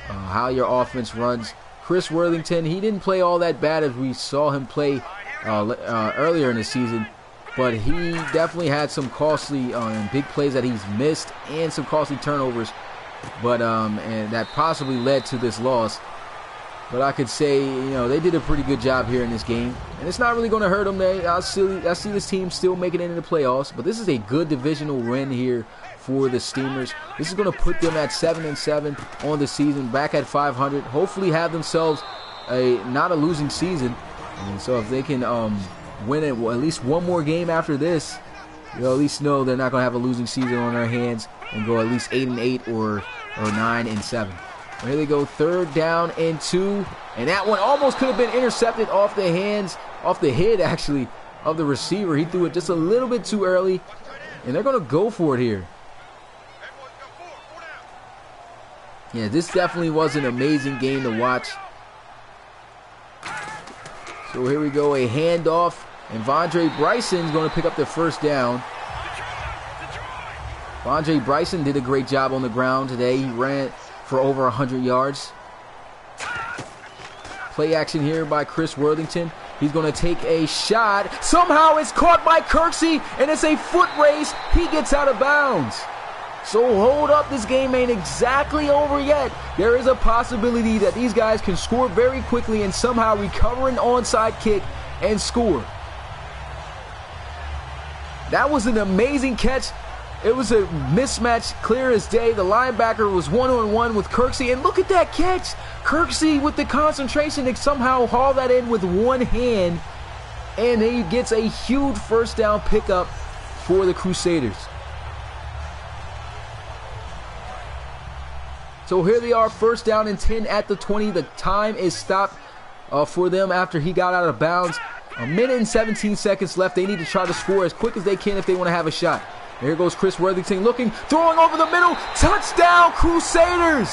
how your offense runs. Chris Worthington, he didn't play all that bad as we saw him play earlier in the season. But he definitely had some costly big plays that he's missed and some costly turnovers, but and that possibly led to this loss. But I could say, you know, they did a pretty good job here in this game, and it's not really going to hurt them. I see this team still making it into the playoffs, but this is a good divisional win here for the Steamers. This is going to put them at 7-7 on the season, back at 500. Hopefully, have themselves not a losing season. And so if they can win it, at least one more game after this, you'll at least know they're not going to have a losing season on their hands and go at least 8-8 or 9-7. Well, here they go, 3rd down and 2, and that one almost could have been intercepted off the head actually of the receiver. He threw it just a little bit too early, and they're going to go for it here. Yeah, this definitely was an amazing game to watch. So here we go, a handoff, and Vondre Bryson's going to pick up the 1st down. Vondre Bryson did a great job on the ground today. He ran for over 100 yards. Play action here by Chris Worthington. He's going to take a shot. Somehow it's caught by Kirksey, and it's a foot race. He gets out of bounds. So hold up, this game ain't exactly over yet. There is a possibility that these guys can score very quickly and somehow recover an onside kick and score. That was an amazing catch. It was a mismatch, clear as day. The linebacker was one-on-one with Kirksey, and look at that catch. Kirksey with the concentration to somehow haul that in with one hand, and he gets a huge 1st down pickup for the Crusaders. So here they are, 1st down and 10 at the 20. The time is stopped for them after he got out of bounds. A minute and 17 seconds left. They need to try to score as quick as they can if they want to have a shot. Here goes Chris Worthington looking, throwing over the middle. Touchdown, Crusaders!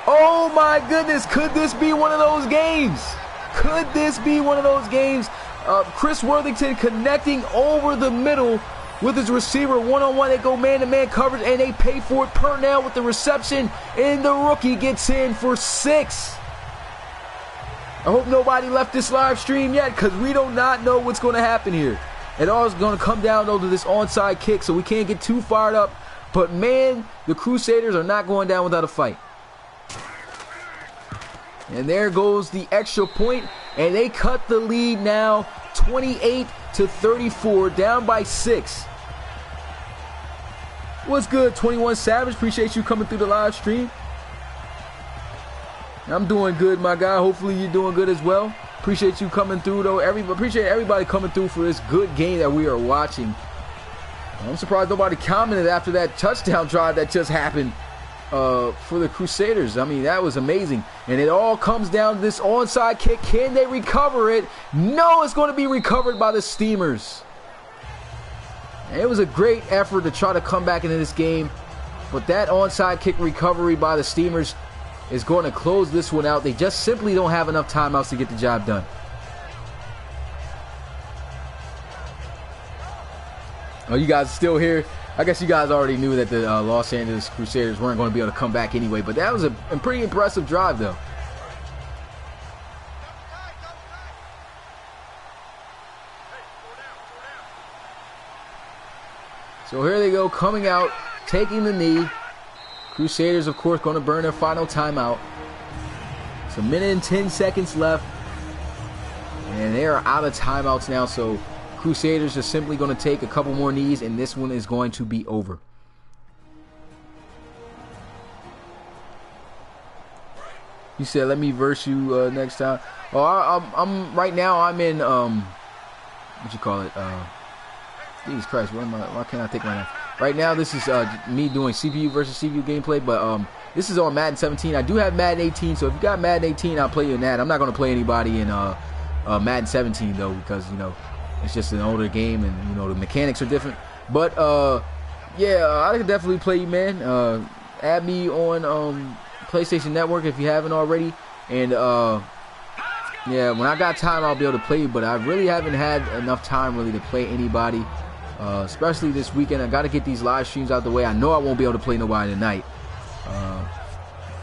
Oh my goodness, could this be one of those games? Could this be one of those games? Chris Worthington connecting over the middle with his receiver one-on-one. They go man-to-man coverage, and they pay for it. Purnell with the reception, and the rookie gets in for 6. I hope nobody left this live stream yet, because we do not know what's going to happen here. It all is going to come down to this onside kick, so we can't get too fired up. But man, the Crusaders are not going down without a fight. And there goes the extra point, and they cut the lead now 28-34, down by 6. What's good, 21 Savage? Appreciate you coming through the live stream. I'm doing good, my guy. Hopefully you're doing good as well. Appreciate you coming through, though. Appreciate everybody coming through for this good game that we are watching. I'm surprised nobody commented after that touchdown drive that just happened for the Crusaders. I mean, that was amazing. And it all comes down to this onside kick. Can they recover it? No, it's going to be recovered by the Steamers. And it was a great effort to try to come back into this game. But that onside kick recovery by the Steamers is going to close this one out. They just simply don't have enough timeouts to get the job done. Oh, you guys are still here? I guess you guys already knew that the Los Angeles Crusaders weren't going to be able to come back anyway, but that was a pretty impressive drive, though. So here they go, coming out, taking the knee. Crusaders, of course, going to burn their final timeout. It's a minute and 10 seconds left, and they are out of timeouts now, so Crusaders are simply going to take a couple more knees, and this one is going to be over. You said, let me verse you next time. Oh, I'm right now, I'm in, what you call it? Jesus Christ, why can't I think right now? Right now, this is me doing CPU versus CPU gameplay, but this is on Madden 17. I do have Madden 18, so if you got Madden 18, I'll play you in that. I'm not going to play anybody in Madden 17, though, because, you know, it's just an older game, and, you know, the mechanics are different. But, yeah, I can definitely play you, man. Add me on PlayStation Network if you haven't already. And, yeah, when I got time, I'll be able to play you, but I really haven't had enough time, really, to play anybody. Especially this weekend. I got to get these live streams out the way. I know I won't be able to play nobody tonight.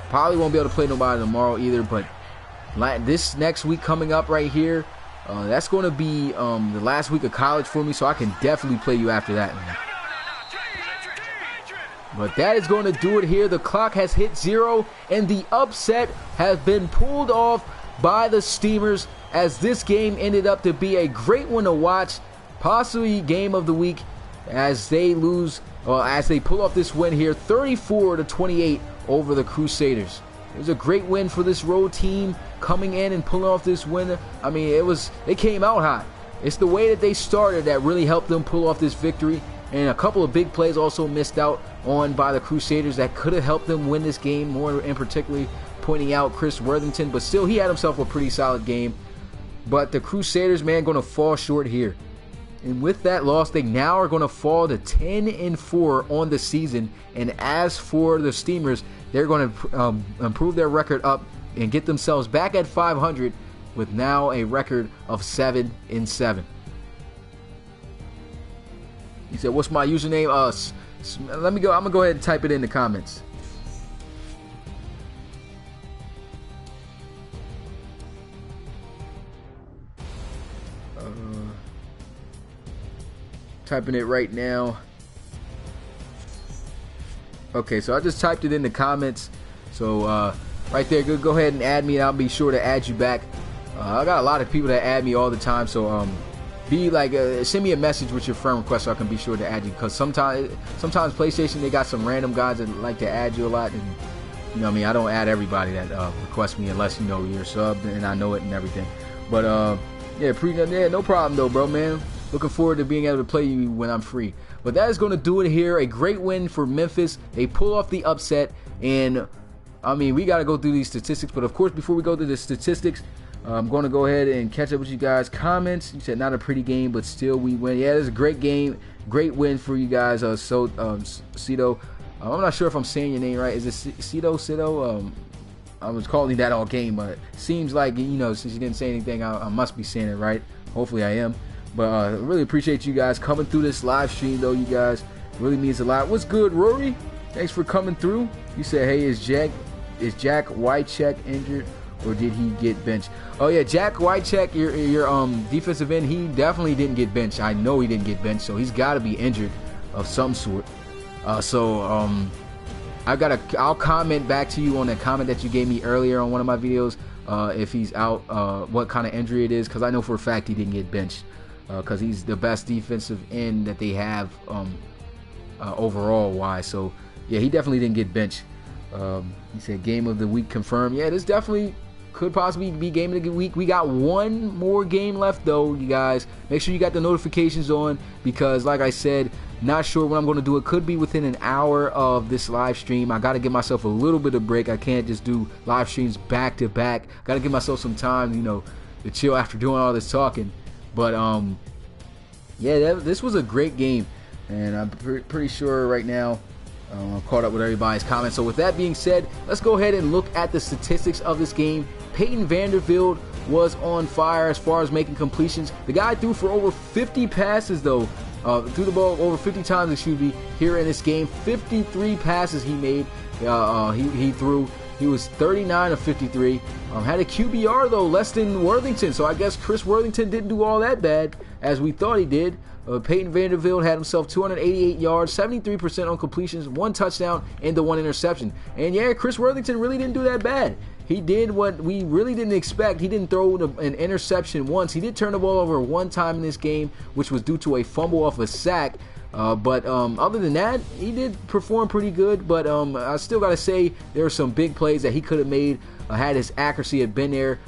Probably won't be able to play nobody tomorrow either, but this next week coming up right here, that's going to be the last week of college for me, so I can definitely play you after that, man. But that is going to do it here. The clock has hit 0, and the upset has been pulled off by the Steamers, as this game ended up to be a great one to watch. Possibly game of the week, as they lose, as they pull off this win here, 34-28 over the Crusaders. It was a great win for this road team coming in and pulling off this win. I mean, they came out hot. It's the way that they started that really helped them pull off this victory. And a couple of big plays also missed out on by the Crusaders that could have helped them win this game, more in particularly pointing out Chris Worthington. But still, he had himself a pretty solid game. But the Crusaders, man, going to fall short here. And with that loss, they now are going to fall to 10-4 on the season. And as for the Steamers, they're going to improve their record up and get themselves back at 500 with now a record of 7-7. He said, "What's my username?" Let me go. I'm gonna go ahead and type it in the comments. Typing it right now. Okay, so I just typed it in the comments. So right there, go ahead and add me, and I'll be sure to add you back. I got a lot of people that add me all the time, so be like, send me a message with your friend request so I can be sure to add you. Because sometimes PlayStation, they got some random guys that like to add you a lot, and you know what I mean, I don't add everybody that requests me unless you know you're subbed and I know it and everything. But yeah, no problem though, bro, man. Looking forward to being able to play you when I'm free. But that is going to do it here. A great win for Memphis. They pull off the upset. And, I mean, we got to go through these statistics. But, of course, before we go through the statistics, I'm going to go ahead and catch up with you guys. Comments. You said not a pretty game, but still we win. Yeah, it was a great game. Great win for you guys. Cito. I'm not sure if I'm saying your name right. Is it Cito? I was calling you that all game, but seems like, you know, since you didn't say anything, I must be saying it right. Hopefully I am. But I really appreciate you guys coming through this live stream, though. You guys really means a lot. What's good, Rory? Thanks for coming through. You said, hey, is Jack Whitecheck injured, or did he get benched? Oh yeah, Jack Whitecheck, your defensive end, he definitely didn't get benched. I know he didn't get benched, so he's got to be injured of some sort. I'll comment back to you on the comment that you gave me earlier on one of my videos, if he's out, what kind of injury it is, because I know for a fact he didn't get benched, because he's the best defensive end that they have overall wise. So yeah, he definitely didn't get benched. He said game of the week confirmed. Yeah, this definitely could possibly be game of the week. We got one more game left, though, you guys. Make sure you got the notifications on, because like I said, not sure when I'm going to do it. Could be within an hour of this live stream. I got to give myself a little bit of break. I can't just do live streams back to back. Got to give myself some time, you know, to chill after doing all this talking. But yeah, this was a great game, and I'm pretty sure right now I'm caught up with everybody's comments. So with that being said, let's go ahead and look at the statistics of this game. Peyton Vanderbilt was on fire as far as making completions. The guy threw for over 50 passes, though. Threw the ball over 50 times, excuse me, here in this game. 53 passes he made. He threw. He was 39 of 53. Had a QBR, though, less than Worthington. So I guess Chris Worthington didn't do all that bad as we thought he did. Peyton Vanderbilt had himself 288 yards, 73% on completions, 1 touchdown, and the 1 interception. And yeah, Chris Worthington really didn't do that bad. He did what we really didn't expect. He didn't throw an interception once. He did turn the ball over one time in this game, which was due to a fumble off a sack. But other than that, he did perform pretty good. But I still got to say there were some big plays that he could have made. Had his accuracy had been there,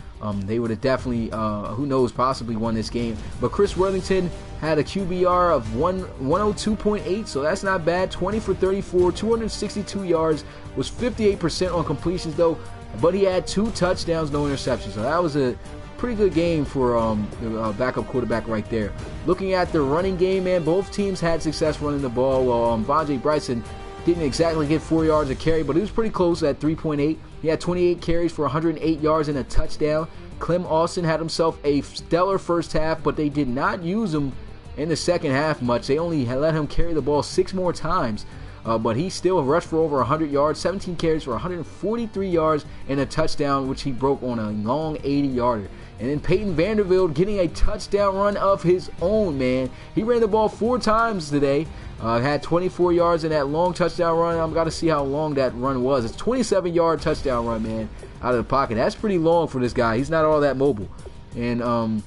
they would have definitely, who knows, possibly won this game. But Chris Worthington had a QBR of 102.8, so that's not bad. 20 for 34, 262 yards, was 58% on completions, though. But he had 2 touchdowns, no interceptions. So that was a pretty good game for the backup quarterback right there. Looking at the running game, man, both teams had success running the ball. Well, Vontae Bryson didn't exactly get 4 yards a carry, but he was pretty close at 3.8. He had 28 carries for 108 yards and a touchdown. Clem Austin had himself a stellar first half, but they did not use him in the second half much. They only let him carry the ball 6 more times. But he still rushed for over 100 yards, 17 carries for 143 yards, and a touchdown, which he broke on a long 80-yarder. And then Peyton Vanderbilt getting a touchdown run of his own, man. He ran the ball 4 times today, had 24 yards in that long touchdown run. I've got to see how long that run was. It's a 27-yard touchdown run, man, out of the pocket. That's pretty long for this guy. He's not all that mobile. And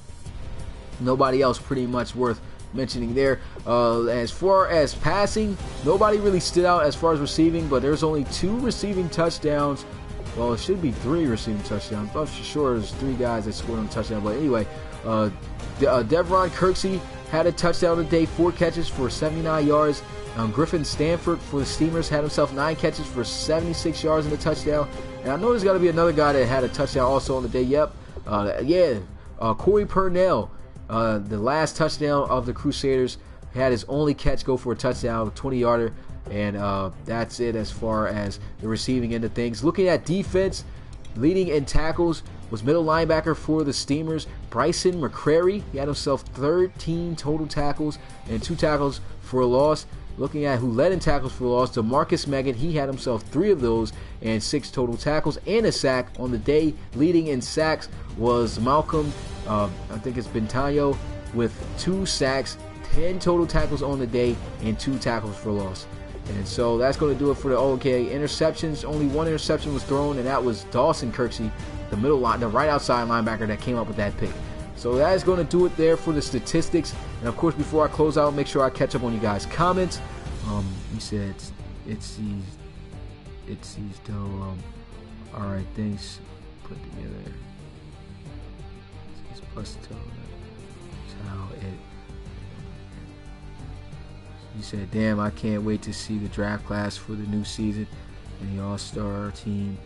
nobody else pretty much worth mentioning there. As far as passing, nobody really stood out as far as receiving, but there's only 2 receiving touchdowns. Well, it should be 3 receiving touchdowns. I'm sure there's 3 guys that scored on a touchdown. But anyway, Devron Kirksey had a touchdown today, 4 catches for 79 yards. Griffin Stanford for the Steamers had himself 9 catches for 76 yards and a touchdown. And I know there's got to be another guy that had a touchdown also on the day. Yep. Corey Purnell. The last touchdown of the Crusaders, had his only catch go for a touchdown, a 20-yarder, and that's it as far as the receiving end of things. Looking at defense, leading in tackles was middle linebacker for the Steamers, Bryson McCrary. He had himself 13 total tackles and 2 tackles for a loss. Looking at who led in tackles for a loss, DeMarcus Meggett, he had himself 3 of those and 6 total tackles and a sack on the day. Leading in sacks was Malcolm, I think it's Bentaño, with 2 sacks, 10 total tackles on the day, and 2 tackles for loss. And so that's going to do it for the interceptions. Only 1 interception was thrown, and that was Dawson Kirksey, the right outside linebacker that came up with that pick. So that is going to do it there for the statistics. And of course, before I close out, make sure I catch up on you guys' comments. You said it sees though. All right, thanks. Put together. It's plus how it. You said, damn, I can't wait to see the draft class for the new season and the All-Star team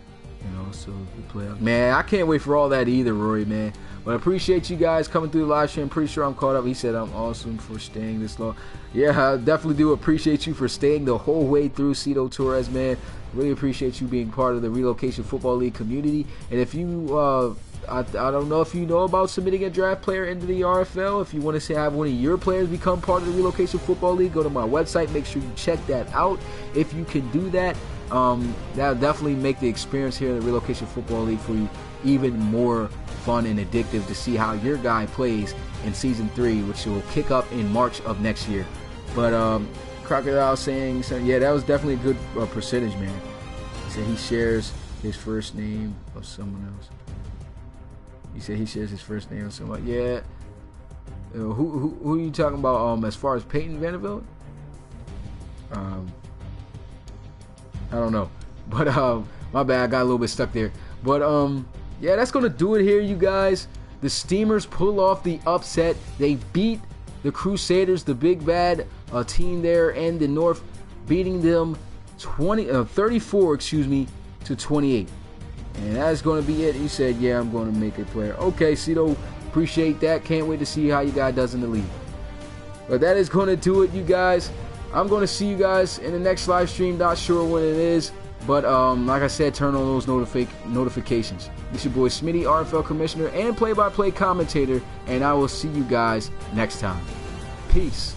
And also the playoff. Man, I can't wait for all that either, Rory, man. But I appreciate you guys coming through the live stream. Pretty sure I'm caught up. He said I'm awesome for staying this long. Yeah, I definitely do appreciate you for staying the whole way through, Cito Torres, man. Really appreciate you being part of the Relocation Football League community. And if you, I don't know if you know about submitting a draft player into the RFL. If you want to have one of your players become part of the Relocation Football League, go to my website. Make sure you check that out. If you can do that, that'll definitely make the experience here in the Relocation Football League for you even more fun and addictive to see how your guy plays in Season 3, which will kick up in March of next year. But Crocodile saying, yeah, that was definitely a good percentage, man. He said he shares his first name of someone else. He said he shares his first name with someone. Yeah. Who are you talking about? As far as Peyton Vanderbilt? I don't know, but my bad. I got a little bit stuck there. But yeah, that's gonna do it here, you guys. The Steamers pull off the upset. They beat the Crusaders, the big bad team there in the North, beating them 34, excuse me, to 28. And that's going to be it. He said, yeah, I'm going to make a player. Okay, Cito, appreciate that. Can't wait to see how you guy does in the league. But that is going to do it, you guys. I'm going to see you guys in the next live stream. Not sure when it is. But like I said, turn on those notifications. It's your boy Smitty, RFL Commissioner and play-by-play commentator. And I will see you guys next time. Peace.